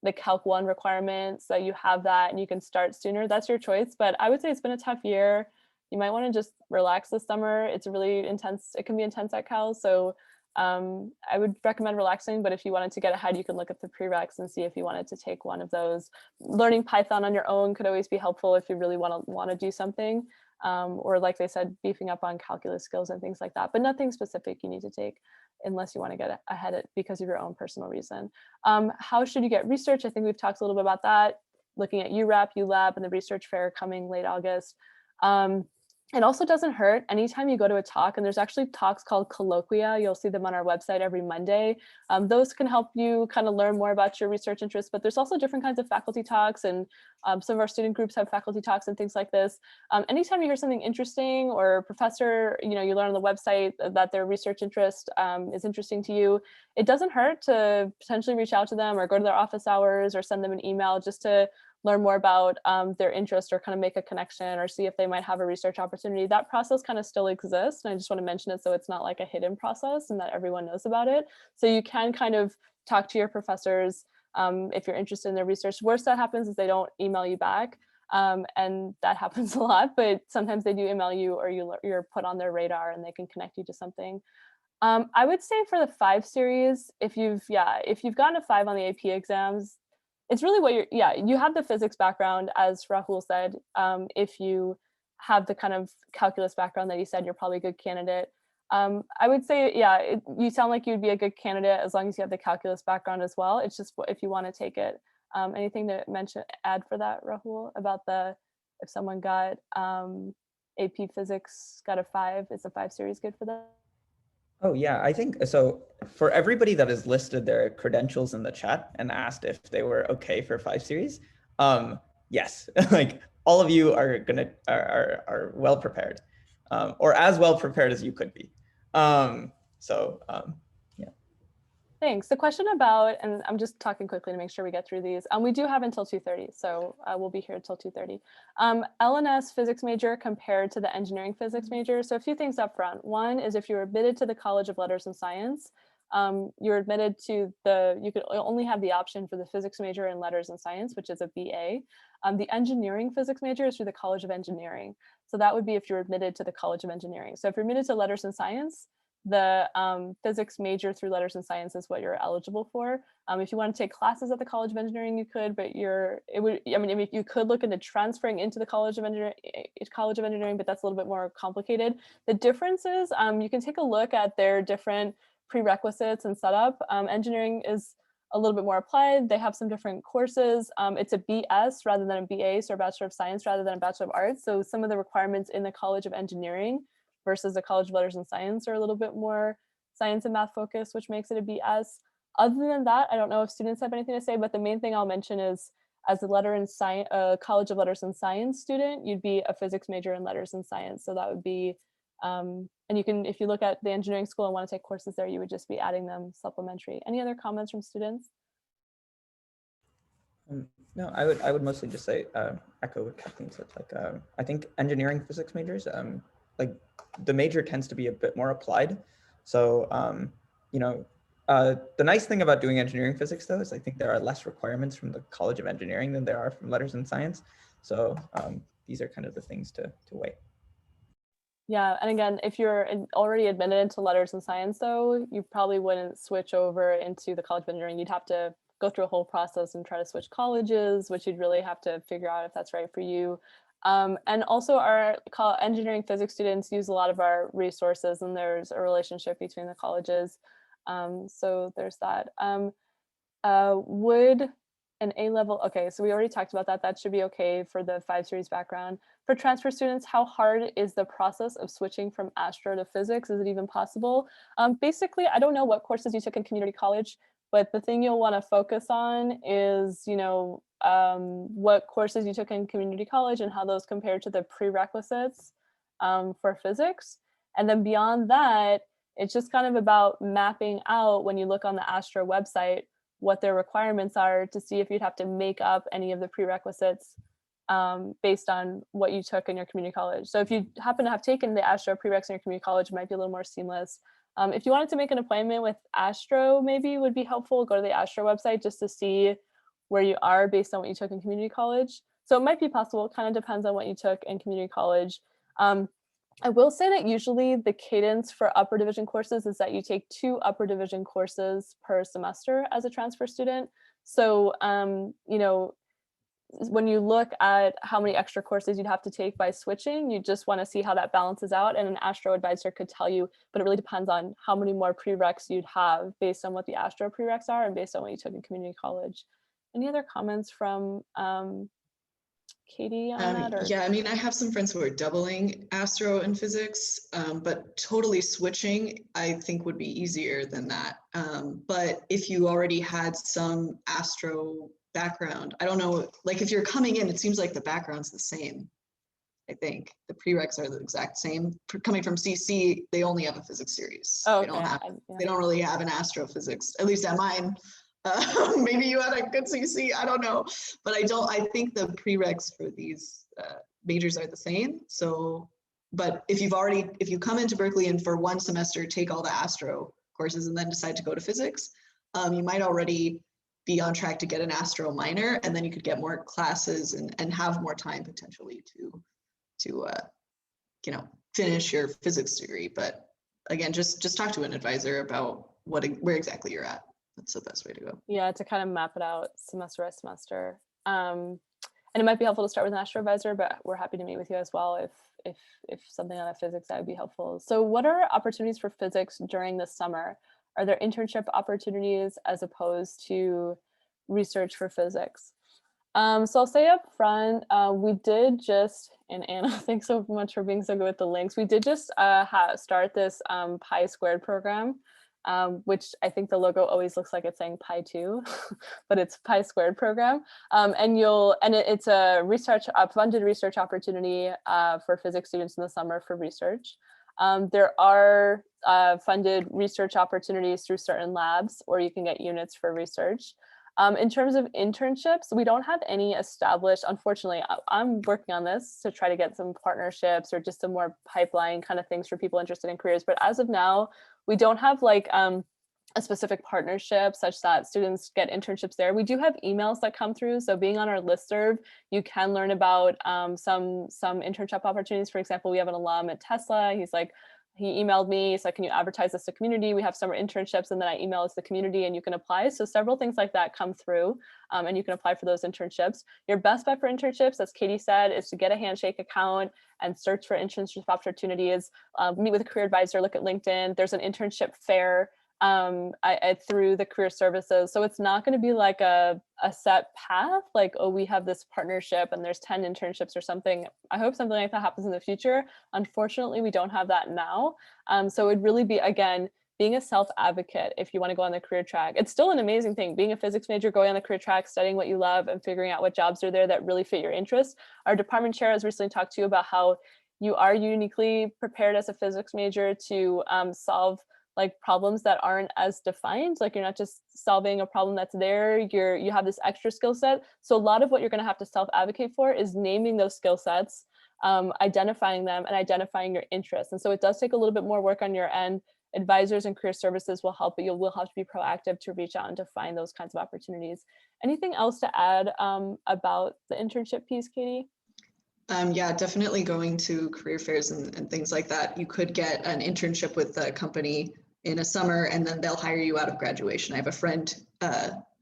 the Calc 1 requirements, so you have that and you can start sooner, that's your choice. But I would say it's been a tough year. You might want to just relax this summer. It's really intense. It can be intense at Cal. So I would recommend relaxing, but if you wanted to get ahead, you can look at the prereqs and see if you wanted to take one of those. Learning Python on your own could always be helpful if you really want to do something, or like they said, beefing up on calculus skills and things like that, but nothing specific you need to take unless you want to get ahead because of your own personal reason. How should you get research? I think we've talked a little bit about that, looking at UREP, ULab, and the research fair coming late August. It also doesn't hurt anytime you go to a talk, and there's actually talks called colloquia. You'll see them on our website every Monday. Those can help you kind of learn more about your research interests, but there's also different kinds of faculty talks, and some of our student groups have faculty talks and things like this. Anytime you hear something interesting or a professor, you learn on the website that their research interest is interesting to you, it doesn't hurt to potentially reach out to them or go to their office hours or send them an email just to learn more about their interest or kind of make a connection or see if they might have a research opportunity. That process kind of still exists. And I just want to mention it so it's not like a hidden process and that everyone knows about it. So you can kind of talk to your professors if you're interested in their research. Worst that happens is they don't email you back. And that happens a lot, but sometimes they do email you or you're put on their radar and they can connect you to something. I would say for the 5 series, if you've gotten a 5 on the AP exams, it's really what you have the physics background, as Rahul said. If you have the kind of calculus background that he said, you're probably a good candidate. I would say, you sound like you'd be a good candidate as long as you have the calculus background as well. It's just if you want to take it. Anything to add for that, Rahul, about if someone got AP physics, got a 5, is a 5 series good for them? Oh yeah, I think so. For everybody that has listed their credentials in the chat and asked if they were okay for 5 series, yes, like all of you are are well prepared, or as well prepared as you could be. Yeah. Thanks. The question about, and I'm just talking quickly to make sure we get through these. We do have until 2:30, so we'll be here until 2:30. LNS physics major compared to the engineering physics major. So a few things up front. One is if you're admitted to the College of Letters and Science, you're admitted to you could only have the option for the physics major in Letters and Science, which is a BA. The engineering physics major is through the College of Engineering. So that would be if you're admitted to the College of Engineering. So if you're admitted to Letters and Science, the physics major through Letters and Science is what you're eligible for. If you want to take classes at the College of Engineering, you could, but you could look into transferring into the College of Engineering, but that's a little bit more complicated. The difference is you can take a look at their different prerequisites and setup. Engineering is a little bit more applied. They have some different courses. It's a BS rather than a BA, so a Bachelor of Science rather than a Bachelor of Arts. So some of the requirements in the College of Engineering versus the College of Letters and Science are a little bit more science and math focused, which makes it a BS. Other than that, I don't know if students have anything to say, but the main thing I'll mention is as a College of Letters and Science student, you'd be a physics major in Letters and Science. So that would be, and you can, if you look at the engineering school and want to take courses there, you would just be adding them supplementary. Any other comments from students? No, I would mostly just say echo what Kathleen said. Like I think engineering physics majors, like the major tends to be a bit more applied. So the nice thing about doing engineering physics though is I think there are less requirements from the College of Engineering than there are from Letters and Science. So these are kind of the things to weigh. Yeah, and again, if you're already admitted into Letters and Science though, you probably wouldn't switch over into the College of Engineering. You'd have to go through a whole process and try to switch colleges, which you'd really have to figure out if that's right for you. And also our engineering physics students use a lot of our resources, and there's a relationship between the colleges. So there's that. Would an A-level, okay, so we already talked about that. That should be okay for the 5 series background. For transfer students, how hard is the process of switching from Astro to physics? Is it even possible? Basically, I don't know what courses you took in community college, but the thing you'll want to focus on is, what courses you took in community college and how those compare to the prerequisites for physics. And then beyond that, it's just kind of about mapping out, when you look on the Astro website, what their requirements are to see if you'd have to make up any of the prerequisites based on what you took in your community college. So if you happen to have taken the Astro prereqs in your community college, it might be a little more seamless. If you wanted to make an appointment with Astro, maybe would be helpful, go to the Astro website just to see where you are based on what you took in community college. So it might be possible, it kind of depends on what you took in community college. I will say that usually the cadence for upper division courses is that you take 2 upper division courses per semester as a transfer student. So, you know, when you look at how many extra courses you'd have to take by switching, you just want to see how that balances out. And an Astro advisor could tell you, but it really depends on how many more prereqs you'd have based on what the Astro prereqs are and based on what you took in community college. Any other comments from Katie on that? Or? Yeah, I mean, I have some friends who are doubling Astro and physics, but totally switching, I think, would be easier than that. But if you already had some Astro background, I don't know, like if you're coming in, it seems like the background's the same. I think the prereqs are the exact same. Coming from CC, they only have a physics series. Oh, okay. Yeah. They don't really have an astrophysics, at least at mine. Maybe you had a good CC, I don't know. But I think the prereqs for these majors are the same. So, but if you come into Berkeley and for one semester take all the Astro courses and then decide to go to physics, you might already be on track to get an Astro minor, and then you could get more classes and have more time potentially to you know, finish your physics degree. But again, just talk to an advisor about where exactly you're at. That's the best way to go. Yeah, to kind of map it out semester by semester. And it might be helpful to start with an Astro advisor, but we're happy to meet with you as well if something on the physics that would be helpful. So what are opportunities for physics during the summer? Are there internship opportunities as opposed to research for physics? So I'll say up front, we did just, and Anna, thanks so much for being so good with the links. We did just start this Pi Squared program, which I think the logo always looks like it's saying Pi 2, but it's Pi Squared program. It's a funded research opportunity for physics students in the summer for research. There are funded research opportunities through certain labs, or you can get units for research. In terms of internships, we don't have any established, unfortunately. I'm working on this to try to get some partnerships or just some more pipeline kind of things for people interested in careers. But as of now, we don't have like a specific partnership such that students get internships there. We do have emails that come through. So being on our listserv, you can learn about some internship opportunities. For example, we have an alum at Tesla. He emailed me, so can you advertise this to community? We have summer internships, and then I email it to the community and you can apply. So several things like that come through and you can apply for those internships. Your best bet for internships, as Katie said, is to get a Handshake account and search for internship opportunities. Meet with a career advisor, look at LinkedIn. There's an internship fair through the career services. So it's not going to be like a set path, like, oh, we have this partnership and there's 10 internships or something. I hope something like that happens in the future. Unfortunately, we don't have that now. So it would really be, again, being a self-advocate if you want to go on the career track. It's still an amazing thing, being a physics major, going on the career track, studying what you love and figuring out what jobs are there that really fit your interests. Our department chair has recently talked to you about how you are uniquely prepared as a physics major to solve like problems that aren't as defined. Like you're not just solving a problem that's there, you have this extra skill set. So a lot of what you're going to have to self-advocate for is naming those skill sets, identifying them and identifying your interests. And so it does take a little bit more work on your end. Advisors and career services will help, but you will have to be proactive to reach out and to find those kinds of opportunities. Anything else to add about the internship piece, Katie? Yeah, definitely going to career fairs and things like that. You could get an internship with a company in a summer and then they'll hire you out of graduation. I have a friend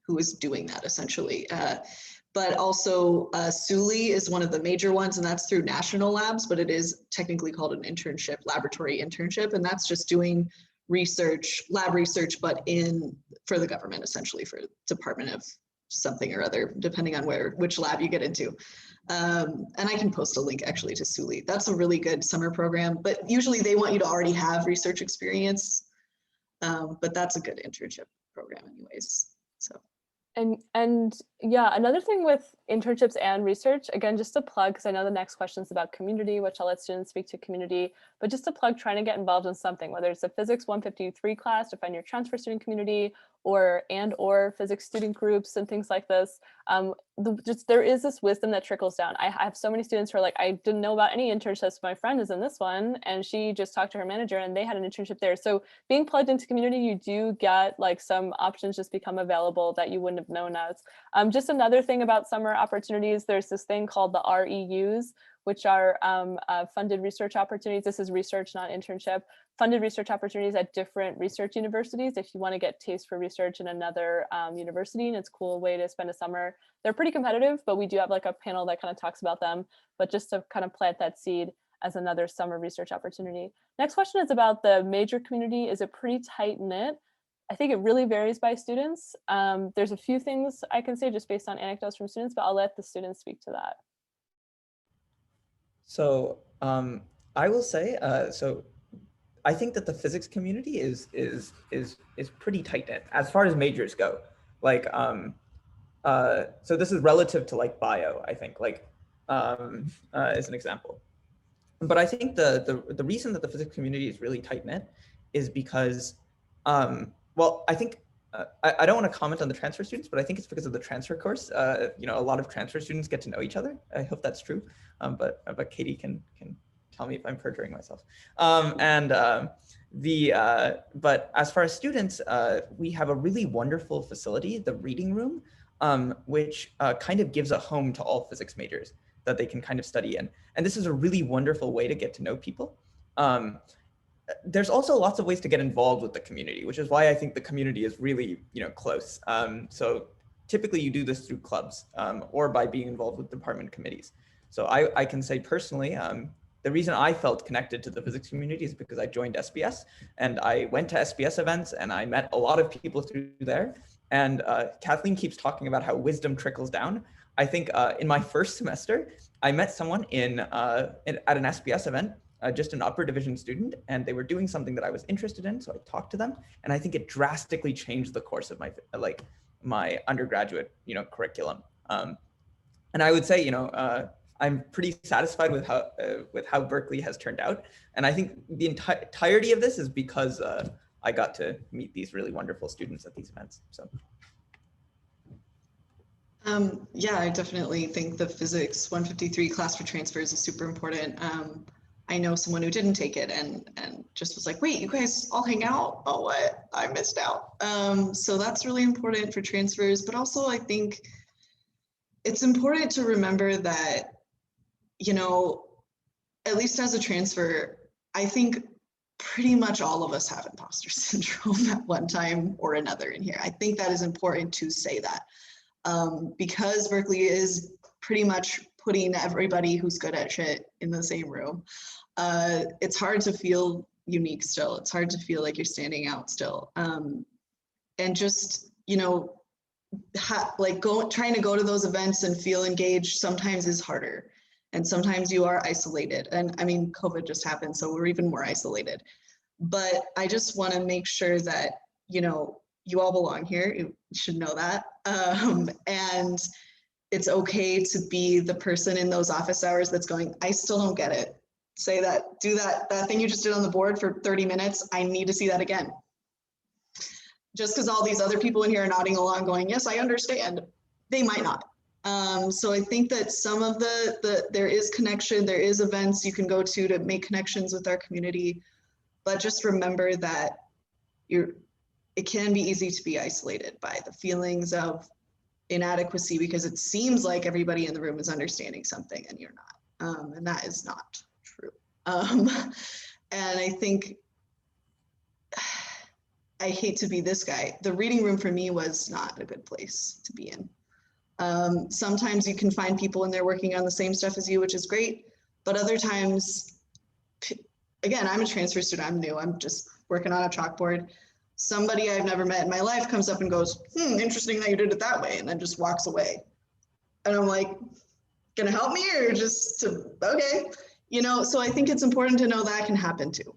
who is doing that essentially. But also SULI is one of the major ones, and that's through national labs, but it is technically called an internship, laboratory internship. And that's just doing research, lab research, but for the government, essentially for Department of something or other, depending on which lab you get into. And I can post a link actually to SULI. That's a really good summer program, but usually they want you to already have research experience. But that's a good internship program anyways. So. And yeah, another thing with internships and research, again, just to plug, because I know the next question is about community, which I'll let students speak to community, but just to plug trying to get involved in something, whether it's a physics 153 class to find your transfer student community, or physics student groups and things like this. There is this wisdom that trickles down. I have so many students who are like, I didn't know about any internships. My friend is in this one, and she just talked to her manager and they had an internship there. So being plugged into community, you do get like some options just become available that you wouldn't have known as. Just another thing about summer opportunities, there's this thing called the REUs, which are funded research opportunities. This is research, not internship. Funded research opportunities at different research universities if you want to get taste for research in another university, and it's a cool way to spend a summer. They're pretty competitive, but we do have like a panel that kind of talks about them, but just to kind of plant that seed as another summer research opportunity. Next question is about the major community. Is it pretty tight knit? I think it really varies by students. There's a few things I can say just based on anecdotes from students, but I'll let the students speak to that. So I will say, so I think that the physics community is pretty tight knit as far as majors go. Like, so this is relative to like bio, I think, like as an example. But I think the reason that the physics community is really tight knit is because, well, I think I don't want to comment on the transfer students, but I think it's because of the transfer course. You know, a lot of transfer students get to know each other. I hope that's true. But Katie can tell me if I'm perjuring myself. But as far as students, we have a really wonderful facility, the reading room, which kind of gives a home to all physics majors that they can kind of study in. And this is a really wonderful way to get to know people. There's also lots of ways to get involved with the community, which is why I think the community is really, you know, close. So typically you do this through clubs or by being involved with department committees. So I can say personally, the reason I felt connected to the physics community is because I joined SBS and I went to SBS events and I met a lot of people through there. And Kathleen keeps talking about how wisdom trickles down. I think in my first semester, I met someone at an SBS event, just an upper division student, and they were doing something that I was interested in. So I talked to them, and I think it drastically changed the course of my undergraduate, you know, curriculum. And I would say, you know, I'm pretty satisfied with how Berkeley has turned out. And I think the entirety of this is because I got to meet these really wonderful students at these events. So. Yeah, I definitely think the physics 153 class for transfers is super important. I know someone who didn't take it and just was like, wait, you guys all hang out? Oh, what? I missed out. So that's really important for transfers, but also I think it's important to remember that, you know, at least as a transfer, I think pretty much all of us have imposter syndrome at one time or another in here. I think that is important to say that. Because Berkeley is pretty much putting everybody who's good at shit in the same room. It's hard to feel unique still. It's hard to feel like you're standing out still. And just, you know, trying to go to those events and feel engaged sometimes is harder. And sometimes you are isolated. And I mean, COVID just happened, so we're even more isolated. But I just want to make sure that, you know, you all belong here. You should know that. And it's okay to be the person in those office hours that's going, I still don't get it. Say that, do that thing you just did on the board for 30 minutes. I need to see that again. Just because all these other people in here are nodding along going, yes, I understand. They might not. So I think that some of there is connection, there is events you can go to make connections with our community, but just remember that it can be easy to be isolated by the feelings of inadequacy because it seems like everybody in the room is understanding something and you're not, and that is not true. And I think, I hate to be this guy, the reading room for me was not a good place to be in. Sometimes you can find people in there working on the same stuff as you, which is great, but other times, again, I'm a transfer student, I'm new, I'm just working on a chalkboard. Somebody I've never met in my life comes up and goes, interesting that you did it that way, and then just walks away. And I'm like, gonna help me or just okay. You know, so I think it's important to know that can happen too.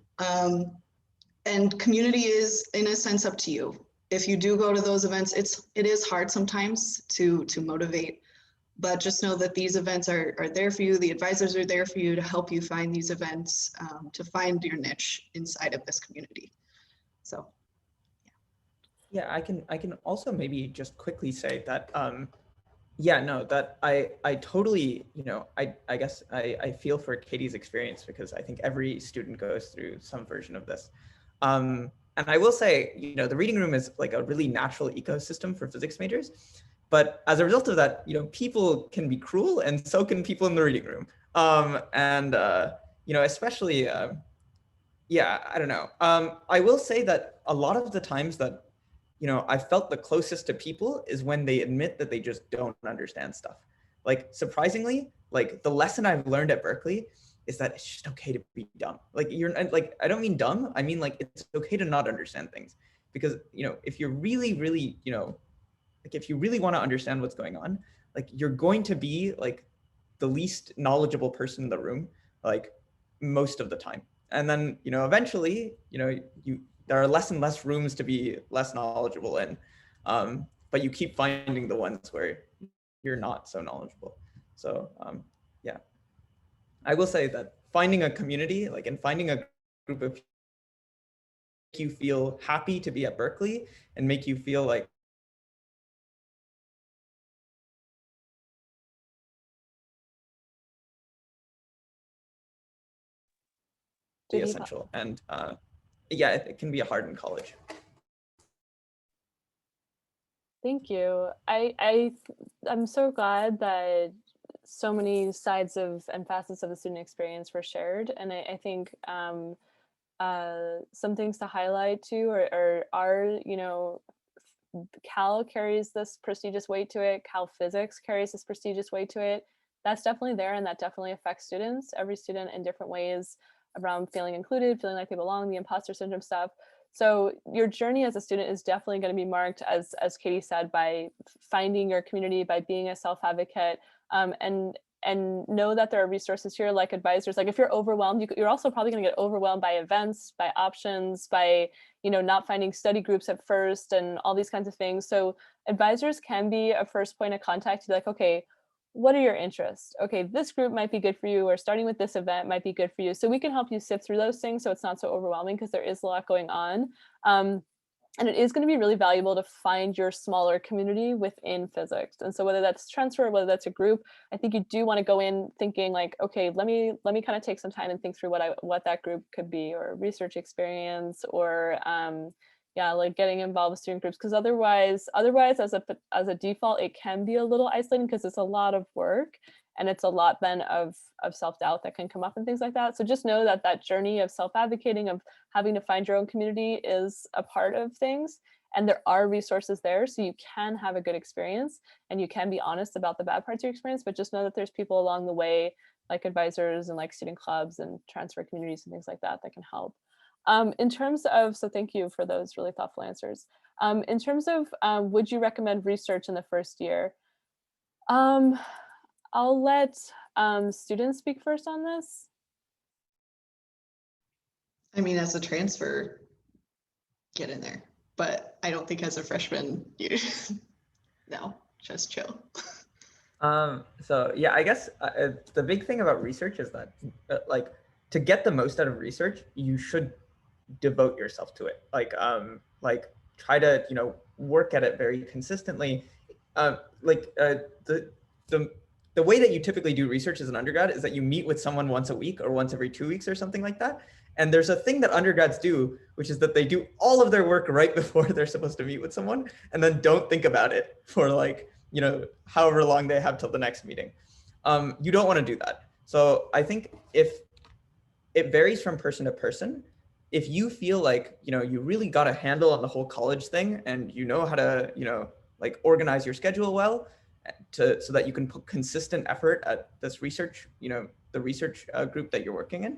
And community is in a sense up to you. if you do go to those events, it is hard sometimes to motivate, but just know that these events are there for you. The advisors are there for you to help you find these events, to find your niche inside of this community. So. Yeah, I can also maybe just quickly say that, yeah, no, that I totally, I guess I feel for Katie's experience, because I think every student goes through some version of this. And I will say, the reading room is like a really natural ecosystem for physics majors. But as a result of that, people can be cruel, and so can people in the reading room. Especially, yeah, I don't know. I will say that a lot of the times that I felt the closest to people is when they admit that they just don't understand stuff. Like, surprisingly, like the lesson I've learned at Berkeley is that it's just okay to be dumb. Like, I don't mean dumb. I mean, like, it's okay to not understand things, because, if you're really, really, like, if you really want to understand what's going on, like, you're going to be like the least knowledgeable person in the room, like, most of the time. And then, eventually, there are less and less rooms to be less knowledgeable in, but you keep finding the ones where you're not so knowledgeable. So yeah, I will say that finding a community, like, and finding a group of people make you feel happy to be at Berkeley and make you feel like essential. And yeah, it can be hard in college. Thank you. I'm so glad that so many sides of and facets of the student experience were shared. And I think some things to highlight too are Cal carries this prestigious weight to it. Cal Physics carries this prestigious weight to it. That's definitely there, and that definitely affects students, every student in different ways, around feeling included, feeling like they belong, the imposter syndrome stuff. So your journey as a student is definitely going to be marked, as Katie said, by finding your community, by being a self-advocate, and know that there are resources here, like advisors. Like, if you're overwhelmed, you're also probably going to get overwhelmed by events, by options, by not finding study groups at first, and all these kinds of things. So advisors can be a first point of contact to be like, okay, what are your interests? Okay, this group might be good for you, or starting with this event might be good for you. So we can help you sift through those things so it's not so overwhelming, because there is a lot going on. And it is going to be really valuable to find your smaller community within physics. And so whether that's transfer, whether that's a group, I think you do want to go in thinking like, okay, let me kind of take some time and think through what that group could be, or research experience, or yeah, like getting involved with student groups, because otherwise as a default, it can be a little isolating, because it's a lot of work, and it's a lot then of self-doubt that can come up and things like that. So just know that that journey of self-advocating, of having to find your own community, is a part of things, and there are resources there, so you can have a good experience, and you can be honest about the bad parts of your experience. But just know that there's people along the way, like advisors and like student clubs and transfer communities and things like that can help. In terms of, so thank you for those really thoughtful answers. In terms of would you recommend research in the first year? I'll let students speak first on this. I mean, as a transfer, get in there, but I don't think as a freshman, no, just chill. So yeah, I guess the big thing about research is that like, to get the most out of research, you should devote yourself to it. Like try to work at it very consistently. The way that you typically do research as an undergrad is that you meet with someone once a week or once every 2 weeks or something like that. And there's a thing that undergrads do, which is that they do all of their work right before they're supposed to meet with someone, and then don't think about it for like, however long they have till the next meeting. You don't want to do that. So I think if it varies from person to person, if you feel like, you really got a handle on the whole college thing, and you know how to, like, organize your schedule well, so that you can put consistent effort at this research, the research group that you're working in,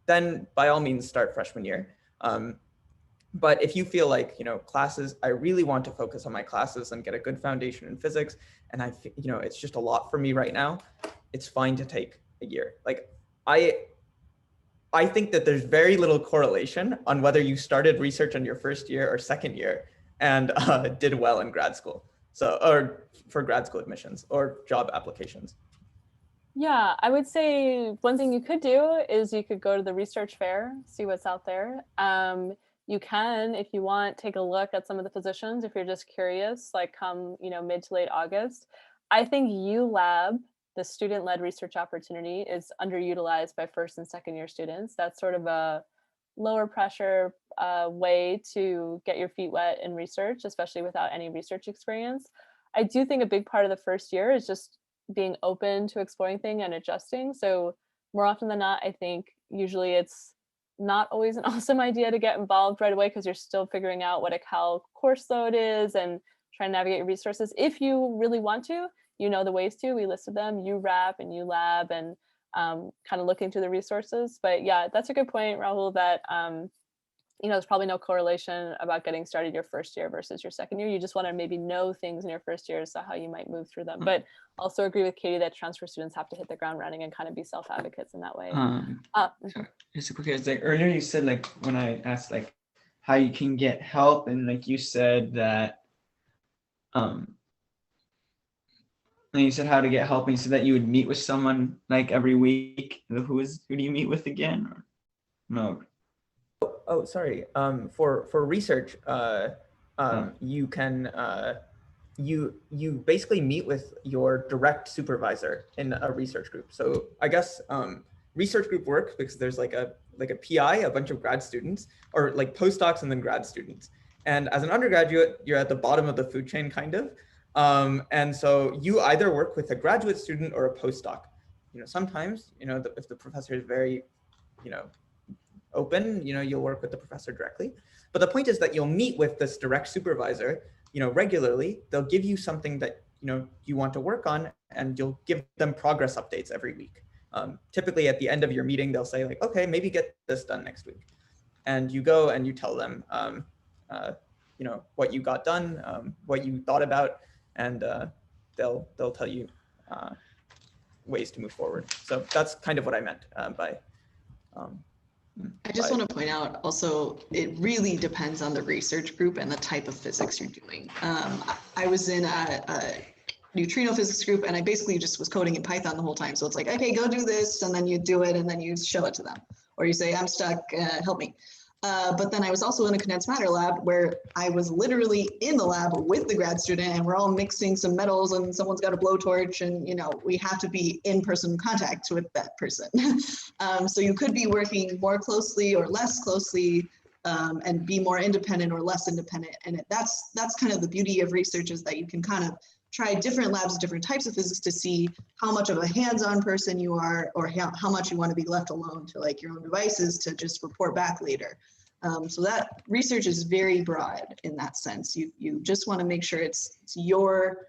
then by all means start freshman year. But if you feel like, classes, I really want to focus on my classes and get a good foundation in physics, and it's just a lot for me right now, it's fine to take a year. Like, I think that there's very little correlation on whether you started research on your first year or second year and did well in grad school. So, or for grad school admissions or job applications. Yeah, I would say one thing you could do is you could go to the research fair, see what's out there. You can, if you want, take a look at some of the positions if you're just curious, like come, mid to late August. I think ULab, the student-led research opportunity, is underutilized by first and second year students. That's sort of a lower pressure way to get your feet wet in research, especially without any research experience. I do think a big part of the first year is just being open to exploring things and adjusting. So more often than not, I think usually it's not always an awesome idea to get involved right away because you're still figuring out what a Cal course load is and trying to navigate your resources. If you really want to, you know the ways to. We listed them: URAP and ULab, and kind of looking through the resources. But yeah, that's a good point, Rahul, that there's probably no correlation about getting started your first year versus your second year. You just want to maybe know things in your first year, so how you might move through them. But also agree with Katie that transfer students have to hit the ground running and kind of be self-advocates in that way. Sorry, just a quick, it's like earlier you said, like when I asked like how you can get help, and like you said that and you said how to get help, and you said that you would meet with someone like every week. Who do you meet with again? Or no? Oh, sorry. For research, you can you basically meet with your direct supervisor in a research group. So I guess research group works because there's like a PI, a bunch of grad students, or like postdocs and then grad students. And as an undergraduate, you're at the bottom of the food chain, kind of. And so you either work with a graduate student or a postdoc. Sometimes, if the professor is very, open, you'll work with the professor directly. But the point is that you'll meet with this direct supervisor, regularly. They'll give you something that, you want to work on, and you'll give them progress updates every week. Typically at the end of your meeting, they'll say like, okay, maybe get this done next week. And you go and you tell them, what you got done, what you thought about, and they'll tell you ways to move forward. So that's kind of what I meant by I just want to point out also, it really depends on the research group and the type of physics you're doing. I was in a neutrino physics group, and I basically just was coding in Python the whole time. So it's like, okay, go do this, and then you do it, and then you show it to them. Or you say, I'm stuck, help me. But then I was also in a condensed matter lab where I was literally in the lab with the grad student, and we're all mixing some metals, and someone's got a blowtorch, and we have to be in person contact with that person. So you could be working more closely or less closely, and be more independent or less independent. And that's kind of the beauty of research, is that you can kind of try different labs, different types of physics to see how much of a hands-on person you are, or how much you want to be left alone to like your own devices to just report back later. So that research is very broad in that sense. You just want to make sure it's your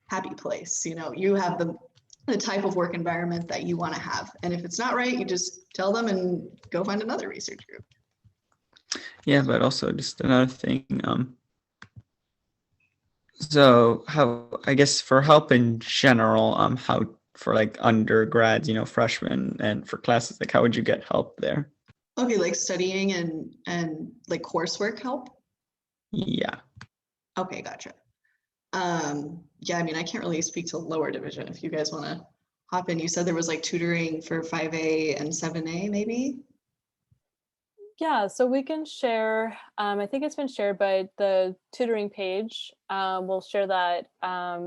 happy place. You have the type of work environment that you want to have. And if it's not right, you just tell them and go find another research group. Yeah, but also just another thing. So how, I guess for help in general, how for like undergrads, freshmen, and for classes, like how would you get help there? Okay, like studying and like coursework help? Yeah. Okay, gotcha. Yeah, I mean, I can't really speak to lower division. If you guys want to hop in, you said there was like tutoring for 5A and 7A maybe? Yeah, so we can share, I think it's been shared by the tutoring page. We'll share that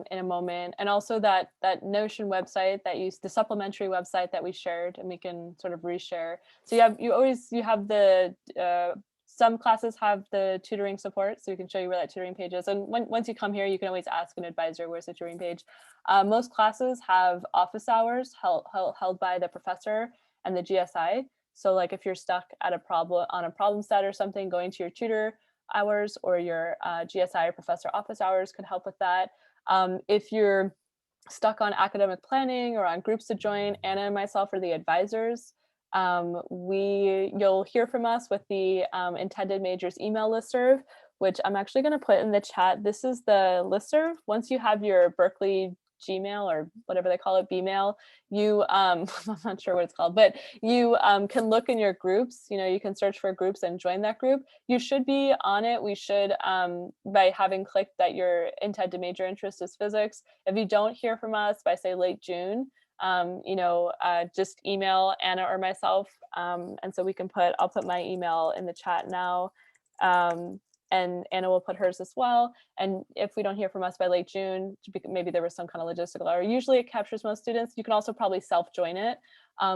in a moment. And also that Notion website the supplementary website that we shared, and we can sort of reshare. So you have the, some classes have the tutoring support, so we can show you where that tutoring page is. And once you come here, you can always ask an advisor, where's the tutoring page? Most classes have office hours held by the professor and the GSI. So like if you're stuck at a problem set or something, going to your tutor hours or your GSI or professor office hours could help with that. If you're stuck on academic planning or on groups to join, Anna and myself are the advisors. You'll hear from us with the intended majors email listserv, which I'm actually going to put in the chat. This is the listserv. Once you have your Berkeley Gmail or whatever they call it, Bmail, you, I'm not sure what it's called, but you can look in your groups, you can search for groups and join that group. You should be on it. We should, by having clicked that your intent to major interest is physics. If you don't hear from us by say late June, just email Anna or myself. And so I'll put my email in the chat now. And Anna will put hers as well. And if we don't hear from us by late June, maybe there was some kind of logistical error. Usually it captures most students. You can also probably self-join it.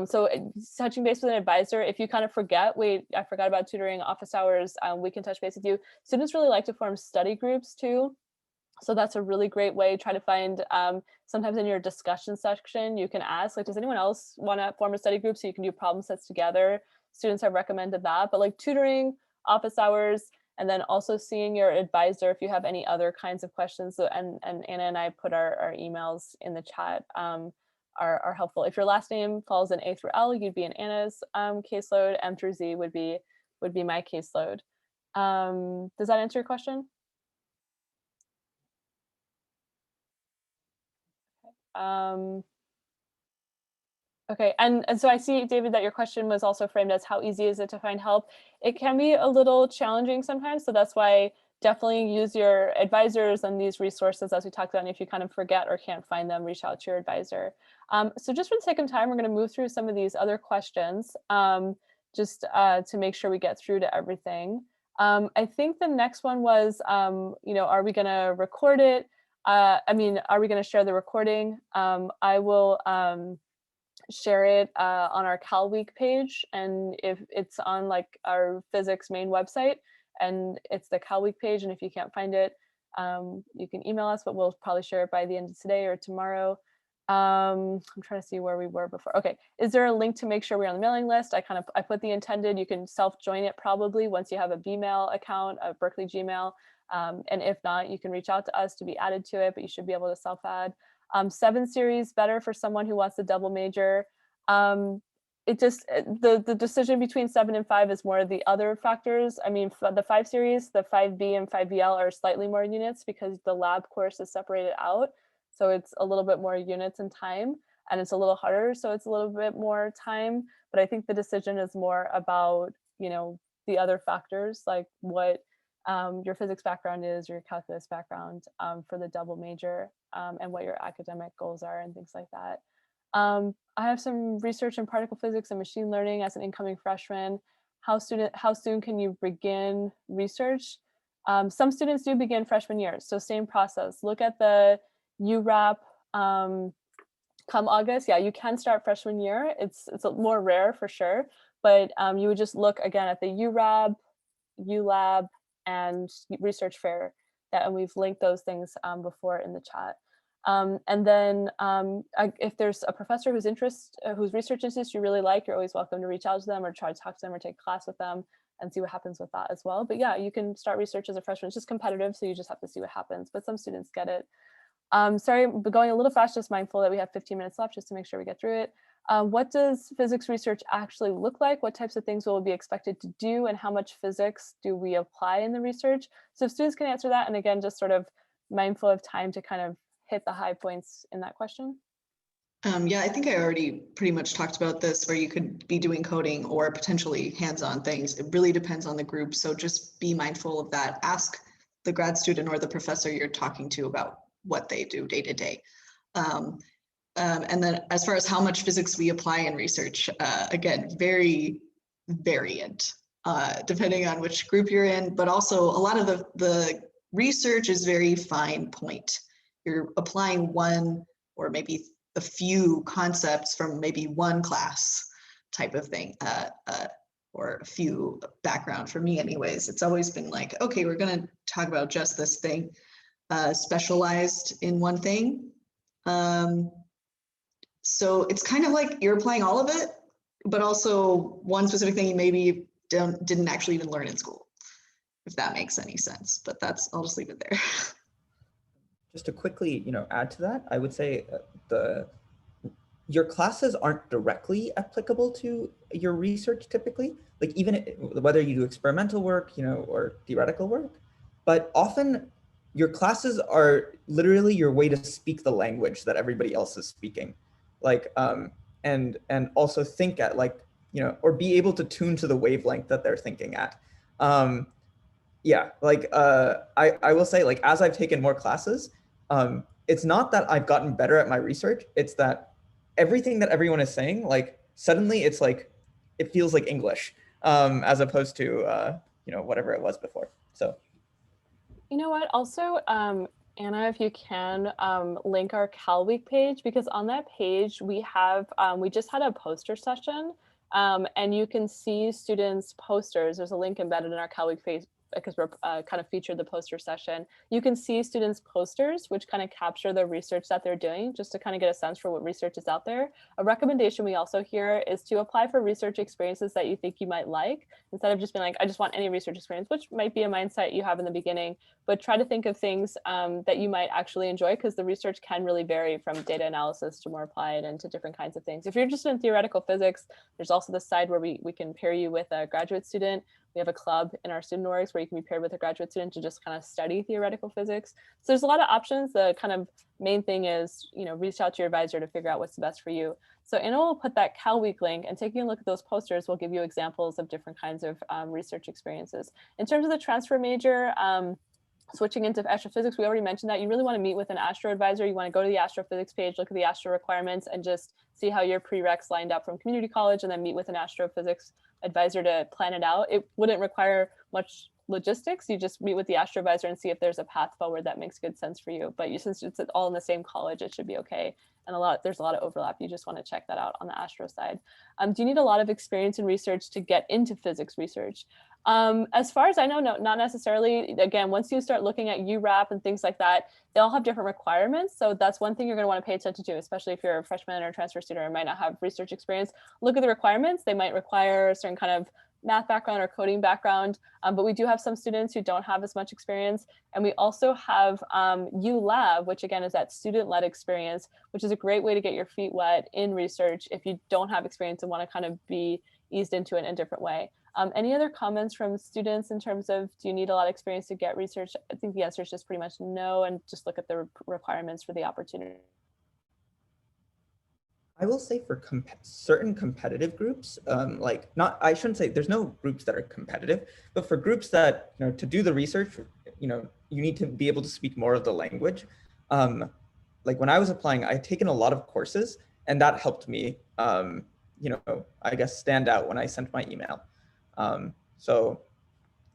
So touching base with an advisor, if you kind of forget, wait, I forgot about tutoring office hours, we can touch base with you. Students really like to form study groups too. So that's a really great way. Try to find, sometimes in your discussion section, you can ask, like, does anyone else want to form a study group so you can do problem sets together? Students have recommended that, but like tutoring, office hours, and then also seeing your advisor if you have any other kinds of questions. So, and Anna and I put our emails in the chat, are helpful. If your last name falls in A through L, you'd be in Anna's caseload. M through Z would be my caseload. Does that answer your question? Okay, and so I see, David, that your question was also framed as how easy is it to find help? It can be a little challenging sometimes, so that's why definitely use your advisors and these resources as we talked about. And if you kind of forget or can't find them, reach out to your advisor. So just for the sake of time, we're going to move through some of these other questions just to make sure we get through to everything. I think the next one was, are we going to record it? Are we going to share the recording? I will share it on our CalWeek page, and if it's on like our physics main website, and it's the CalWeek page, and if you can't find it, you can email us, but we'll probably share it by the end of today or tomorrow. I'm trying to see where we were before. Okay, is there a link to make sure we're on the mailing list? I put the intended, you can self-join it probably once you have a Bmail account, a Berkeley Gmail, and if not, you can reach out to us to be added to it, but you should be able to self-add. 7 series better for someone who wants to double major. The decision between 7 and 5 is more of the other factors. I mean, for the 5 series, the 5B and 5BL are slightly more units because the lab course is separated out. So it's a little bit more units and time, and it's a little harder. So it's a little bit more time, but I think the decision is more about, the other factors, like what your physics background is, your calculus background for the double major, and what your academic goals are and things like that. I have some research in particle physics and machine learning as an incoming freshman. How soon can you begin research? Some students do begin freshman year, so same process. Look at the URAP come August. Yeah, you can start freshman year. It's more rare for sure, but you would just look again at the URAB, ULab, and research fair, and we've linked those things before in the chat. And then if there's a professor whose research interest you really like, you're always welcome to reach out to them or try to talk to them or take a class with them and see what happens with that as well. But yeah, you can start research as a freshman. It's just competitive, so you just have to see what happens, but some students get it. Sorry, but going a little fast, just mindful that we have 15 minutes left just to make sure we get through it. What does physics research actually look like? What types of things will we be expected to do, and how much physics do we apply in the research? So if students can answer that, and again, just sort of mindful of time to kind of hit the high points in that question. Yeah, I think I already pretty much talked about this, where you could be doing coding or potentially hands-on things. It really depends on the group. So just be mindful of that. Ask the grad student or the professor you're talking to about what they do day to day. And then as far as how much physics we apply in research, again, very variant, depending on which group you're in, but also a lot of the research is very fine point. You're applying one or maybe a few concepts from maybe one class type of thing, or a few background. For me anyways, it's always been like, okay, we're going to talk about just this thing, specialized in one thing. So it's kind of like you're applying all of it, but also one specific thing you maybe didn't actually even learn in school, if that makes any sense. But I'll just leave it there. Just to quickly, add to that, I would say your classes aren't directly applicable to your research typically, like even whether you do experimental work, or theoretical work, but often your classes are literally your way to speak the language that everybody else is speaking, like and also think at like, you know, or be able to tune to the wavelength that they're thinking at. Yeah, like I will say, like, as I've taken more classes, it's not that I've gotten better at my research, it's that everything that everyone is saying, like suddenly it's like it feels like English, as opposed to you know, whatever it was before. So You know what? Also, Anna, if you can link our CalWeek page, because on that page we have, we just had a poster session, and you can see students' posters. There's a link embedded in our CalWeek page because we're kind of featured the poster session. You can see students' posters, which kind of capture the research that they're doing, just to kind of get a sense for what research is out there. A recommendation we also hear is to apply for research experiences that you think you might like, instead of just being like, I just want any research experience, which might be a mindset you have in the beginning, but try to think of things that you might actually enjoy, because the research can really vary from data analysis to more applied and to different kinds of things. If you're just in theoretical physics, there's also this side where we can pair you with a graduate student. We have a club in our student orgs where you can be paired with a graduate student to just kind of study theoretical physics. So there's a lot of options. The kind of main thing is, you know, reach out to your advisor to figure out what's the best for you. So Anna will put that CalWeek link, and taking a look at those posters will give you examples of different kinds of research experiences. In terms of the transfer major, switching into astrophysics, we already mentioned that you really want to meet with an astro advisor. You want to go to the astrophysics page, look at the astro requirements, and just see how your prereqs lined up from community college, and then meet with an astrophysics advisor to plan it out. It wouldn't require much logistics. You just meet with the astro advisor and see if there's a path forward that makes good sense for you. But since it's all in the same college, it should be okay. And there's a lot of overlap. You just want to check that out on the astro side. Do you need a lot of experience in research to get into physics research? As far as I know, no, not necessarily. Again, once you start looking at URAP and things like that, they all have different requirements. So that's one thing you're going to want to pay attention to, especially if you're a freshman or a transfer student or might not have research experience. Look at the requirements. They might require a certain kind of math background or coding background, but we do have some students who don't have as much experience. And we also have ULab, which again is that student-led experience, which is a great way to get your feet wet in research if you don't have experience and want to kind of be eased into it in a different way. Any other comments from students in terms of, do you need a lot of experience to get research? I think the answer is just pretty much no, and just look at the requirements for the opportunity. I will say for certain competitive groups, like I shouldn't say there's no groups that are competitive, but for groups that, you know, to do the research, you know, you need to be able to speak more of the language. Like when I was applying, I had taken a lot of courses, and that helped me, you know, I guess stand out when I sent my email. So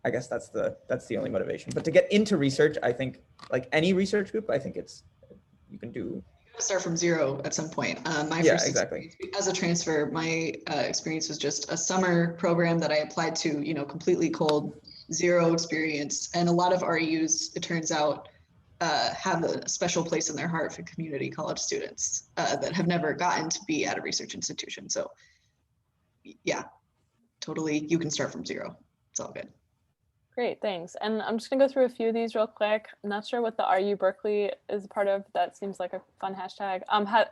I guess that's the only motivation. But to get into research, I think like any research group, I think you can do. Start from zero at some point. My first experience as a transfer, my experience was just a summer program that I applied to, you know, completely cold, zero experience. And a lot of REUs, it turns out, have a special place in their heart for community college students that have never gotten to be at a research institution. So yeah, totally, you can start from zero. It's all good. Great, thanks. And I'm just gonna go through a few of these real quick. I'm not sure what the RU Berkeley is a part of. That seems like a fun hashtag.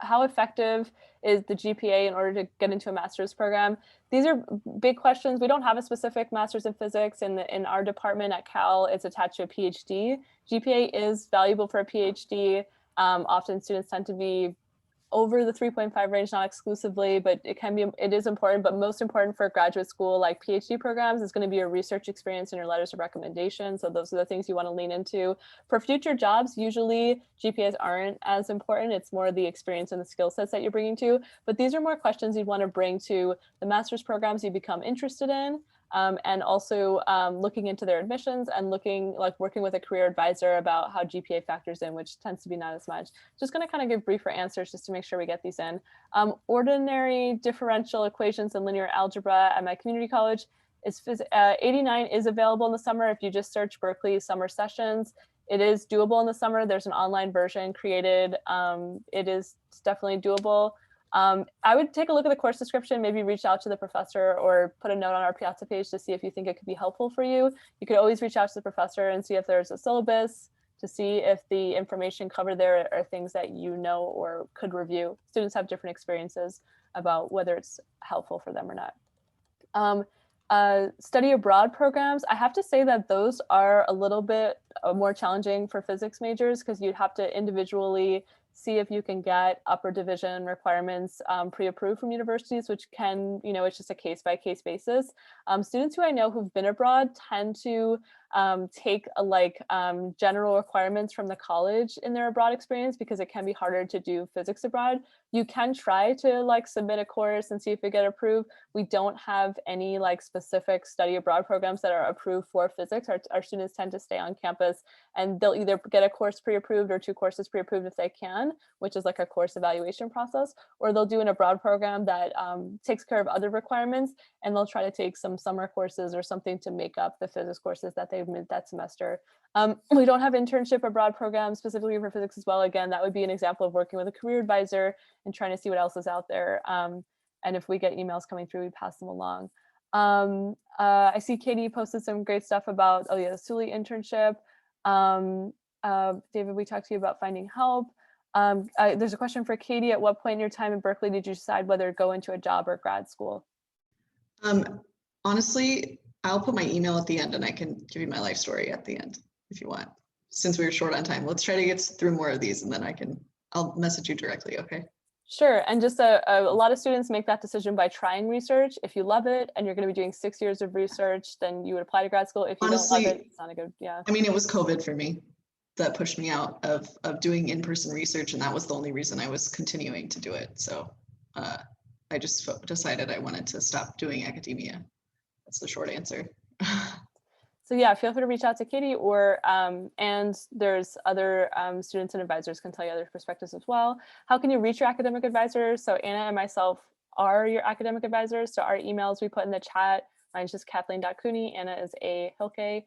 How effective is the GPA in order to get into a master's program? These are big questions. We don't have a specific master's in physics in our department at Cal. It's attached to a PhD. GPA is valuable for a PhD. Often students tend to be over the 3.5 range, not exclusively, but it is important. But most important for graduate school, like PhD programs, is going to be your research experience and your letters of recommendation. So those are the things you want to lean into. For future jobs, usually GPAs aren't as important. It's more the experience and the skill sets that you're bringing to. But these are more questions you'd want to bring to the master's programs you become interested in. And also looking into their admissions and working with a career advisor about how GPA factors in, which tends to be not as much. Just going to kind of give briefer answers just to make sure we get these in. Ordinary differential equations and linear algebra at my community college is 89 is available in the summer. If you just search Berkeley summer sessions, it is doable in the summer. There's an online version created. It is definitely doable. I would take a look at the course description, maybe reach out to the professor or put a note on our Piazza page to see if you think it could be helpful for you. You could always reach out to the professor and see if there's a syllabus, to see if the information covered there are things that you know or could review. Students have different experiences about whether it's helpful for them or not. Study abroad programs, I have to say that those are a little bit more challenging for physics majors because you'd have to individually see if you can get upper division requirements pre-approved from universities, which can, it's just a case-by-case basis. Students who I know who've been abroad tend to take general requirements from the college in their abroad experience because it can be harder to do physics abroad. You can try to submit a course and see if it get approved. We don't have any specific study abroad programs that are approved for physics. Our students tend to stay on campus and they'll either get a course pre-approved or 2 courses pre-approved if they can, which is like a course evaluation process, or they'll do an abroad program that takes care of other requirements, and they'll try to take some summer courses or something to make up the physics courses that they've missed that semester. We don't have internship abroad programs specifically for physics as well. Again, that would be an example of working with a career advisor and trying to see what else is out there. And if we get emails coming through, we pass them along. I see Katie posted some great stuff about, the Sully internship. David, we talked to you about finding help. There's a question for Katie. At what point in your time in Berkeley did you decide whether to go into a job or grad school? Honestly, I'll put my email at the end and I can give you my life story at the end if you want. Since we were short on time, let's try to get through more of these and then I'll message you directly, okay? Sure, and just a lot of students make that decision by trying research. If you love it and you're going to be doing 6 years of research, then you would apply to grad school. If you Honestly, don't love it, it's not a good, yeah. I mean, it was COVID for me that pushed me out of doing in-person research, and that was the only reason I was continuing to do it. So I just decided I wanted to stop doing academia. That's the short answer. So yeah, feel free to reach out to Katie, or and there's other students and advisors can tell you other perspectives as well. How can you reach your academic advisors? So Anna and myself are your academic advisors. So our emails we put in the chat. Mine's just Kathleen.Cooney. Anna is a Hilkey.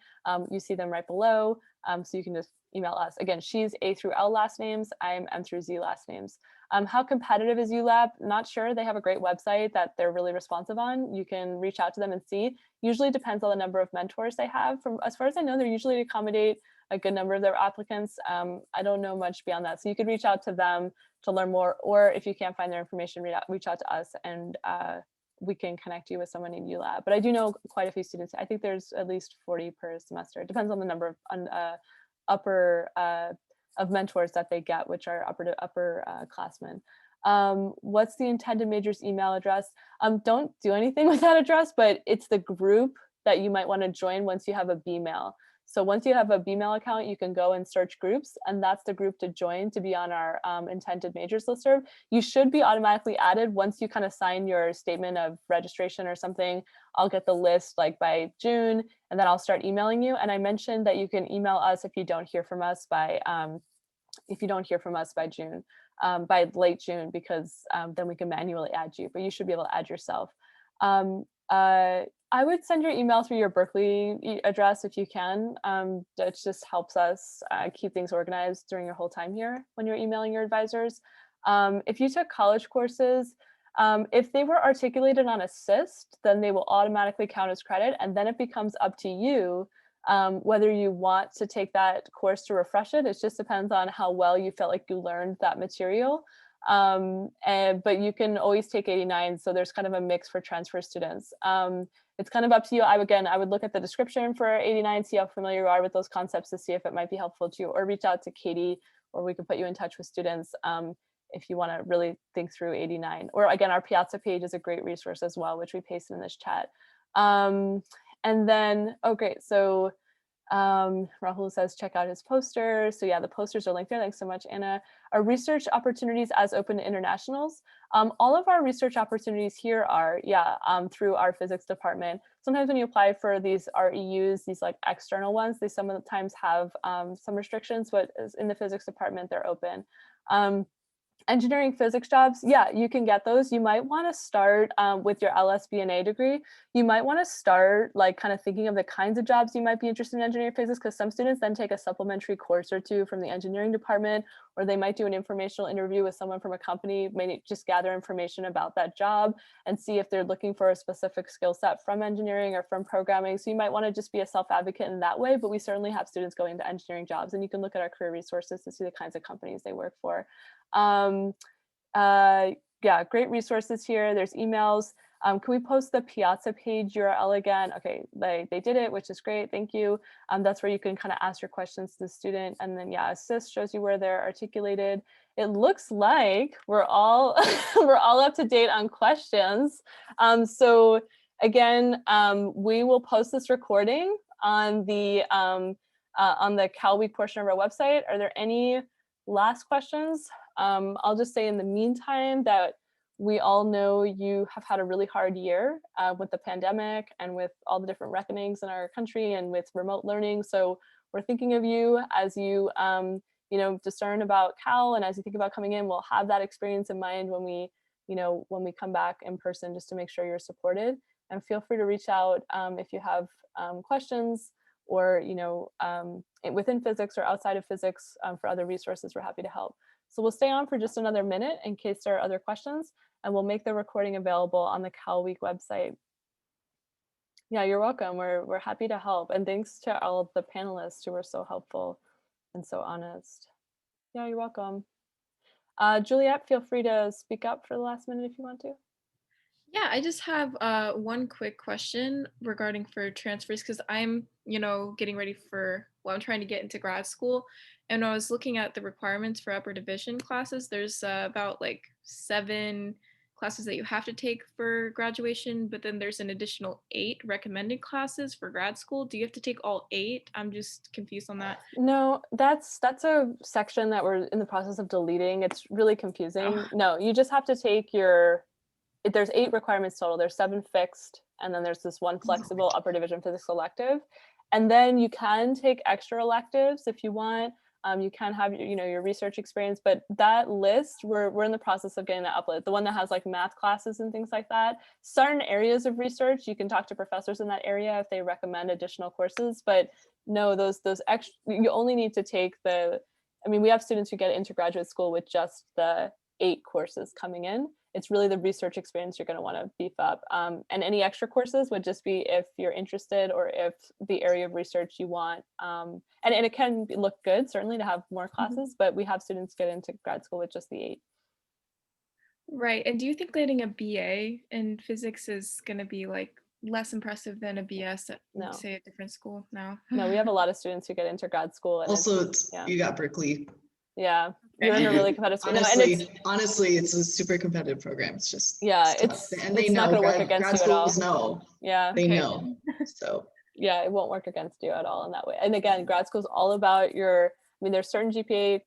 You see them right below. So you can just email us. Again, she's A through L last names. I'm M through Z last names. How competitive is ULab? Not sure. They have a great website that they're really responsive on. You can reach out to them and see. Usually depends on the number of mentors they have. From as far as I know, they're usually accommodate a good number of their applicants. I don't know much beyond that. So you could reach out to them to learn more, or if you can't find their information, reach out to us and we can connect you with someone in ULab. But I do know quite a few students. I think there's at least 40 per semester. It depends on the number of mentors that they get, which are upperclassmen. What's the intended major's email address? Don't do anything with that address, but it's the group that you might want to join once you have a Bmail. So once you have a Bmail account, you can go and search groups, and that's the group to join to be on our intended majors listserv. You should be automatically added once you kind of sign your statement of registration or something. I'll get the list by June, and then I'll start emailing you. And I mentioned that you can email us if you don't hear from us by June, by late June, because then we can manually add you, but you should be able to add yourself. I would send your email through your Berkeley address if you can. It just helps us keep things organized during your whole time here when you're emailing your advisors. If you took college courses, if they were articulated on a CIST, then they will automatically count as credit, and then it becomes up to you whether you want to take that course to refresh it. It just depends on how well you felt like you learned that material. But you can always take 89. So there's kind of a mix for transfer students. It's kind of up to you. I would look at the description for 89, see how familiar you are with those concepts to see if it might be helpful to you, or reach out to Katie, or we can put you in touch with students if you want to really think through 89. Or again, our Piazza page is a great resource as well, which we pasted in this chat. And then, great. So Rahul says, check out his posters. So yeah, the posters are linked there. Thanks so much, Anna. Our research opportunities as open to internationals. All of our research opportunities here are, through our physics department. Sometimes when you apply for these REUs, these external ones, they sometimes have some restrictions, but in the physics department, they're open. Engineering physics jobs, you can get those. You might want to start with your LSBNA degree. You might want to start kind of thinking of the kinds of jobs you might be interested in engineering physics, because some students then take a supplementary course or two from the engineering department, or they might do an informational interview with someone from a company, maybe just gather information about that job and see if they're looking for a specific skill set from engineering or from programming. So you might want to just be a self-advocate in that way, but we certainly have students going into engineering jobs, and you can look at our career resources to see the kinds of companies they work for. Great resources here. There's emails. Can we post the Piazza page URL again? Okay, they did it, which is great. Thank you. That's where you can kind of ask your questions to the student. And then yeah, assist shows you where they're articulated. It looks like we're all we're all up to date on questions. So again, we will post this recording on the CalWeek portion of our website. Are there any last questions? I'll just say in the meantime that we all know you have had a really hard year with the pandemic and with all the different reckonings in our country and with remote learning. So we're thinking of you as you, discern about Cal, and as you think about coming in. We'll have that experience in mind when we come back in person, just to make sure you're supported. And feel free to reach out if you have questions, or within physics or outside of physics for other resources. We're happy to help. So we'll stay on for just another minute in case there are other questions, and we'll make the recording available on the CalWeek website. Yeah, you're welcome. We're happy to help. And thanks to all of the panelists who were so helpful and so honest. Yeah, you're welcome. Juliet, feel free to speak up for the last minute if you want to. Yeah, I just have one quick question regarding for transfers, because I'm, getting ready for, I'm trying to get into grad school. And when I was looking at the requirements for upper division classes, there's about like 7 classes that you have to take for graduation, but then there's an additional 8 recommended classes for grad school. Do you have to take all 8? I'm just confused on that. No, that's a section that we're in the process of deleting. It's really confusing. Oh. No, you just have to take there's 8 requirements total. There's 7 fixed, and then there's this 1 flexible upper division physics elective. And then you can take extra electives if you want. You can have your research experience, but that list, we're in the process of getting that uploaded. The one that has like math classes and things like that. Certain areas of research, you can talk to professors in that area if they recommend additional courses. But no, those extra, you only need to take we have students who get into graduate school with just the 8 courses coming in. It's really the research experience you're going to want to beef up. And any extra courses would just be if you're interested, or if the area of research you want. And it can look good, certainly, to have more classes, but we have students get into grad school with just the 8. Right. And do you think getting a BA in physics is going to be like less impressive than a BS at, say, a different school now? No, we have a lot of students who get into grad school. And also, you got Berkeley. Yeah, you're in a really competitive school. Honestly, it's a super competitive program. It's just and they know not going to work against you at all. Know. Yeah, they know. So yeah, it won't work against you at all in that way. And again, grad school is all about there's certain GPA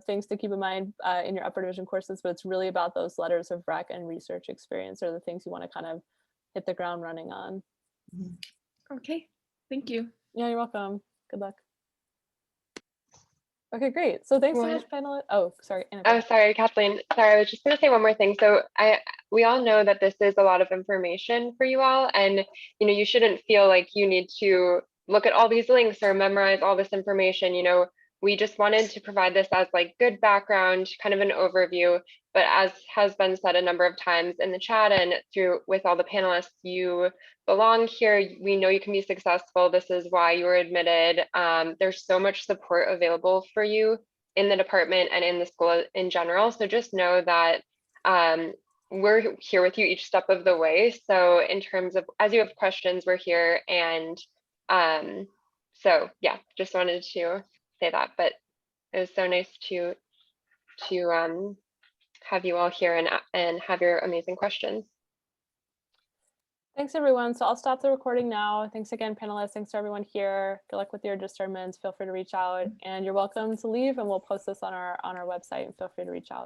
things to keep in mind in your upper division courses, but it's really about those letters of rec and research experience, or the things you want to kind of hit the ground running on. Okay, thank you. Yeah, you're welcome. Good luck. Okay, great. So thanks so much, panelists. Oh, sorry. Anna, oh, sorry, Kathleen. Sorry, I was just going to say one more thing. So we all know that this is a lot of information for you all, and you shouldn't feel like you need to look at all these links or memorize all this information. We just wanted to provide this as like good background, kind of an overview. But as has been said a number of times in the chat and with all the panelists, you belong here. We know you can be successful. This is why you were admitted. There's so much support available for you in the department and in the school in general. So just know that we're here with you each step of the way. So in terms of, as you have questions, we're here. And so yeah, just wanted to say that. But it was so nice to have you all here and have your amazing questions. Thanks, everyone. So I'll stop the recording now. Thanks again, panelists. Thanks to everyone here. Good luck with your discernments. Feel free to reach out, and you're welcome to leave, and we'll post this on our website, and feel free to reach out.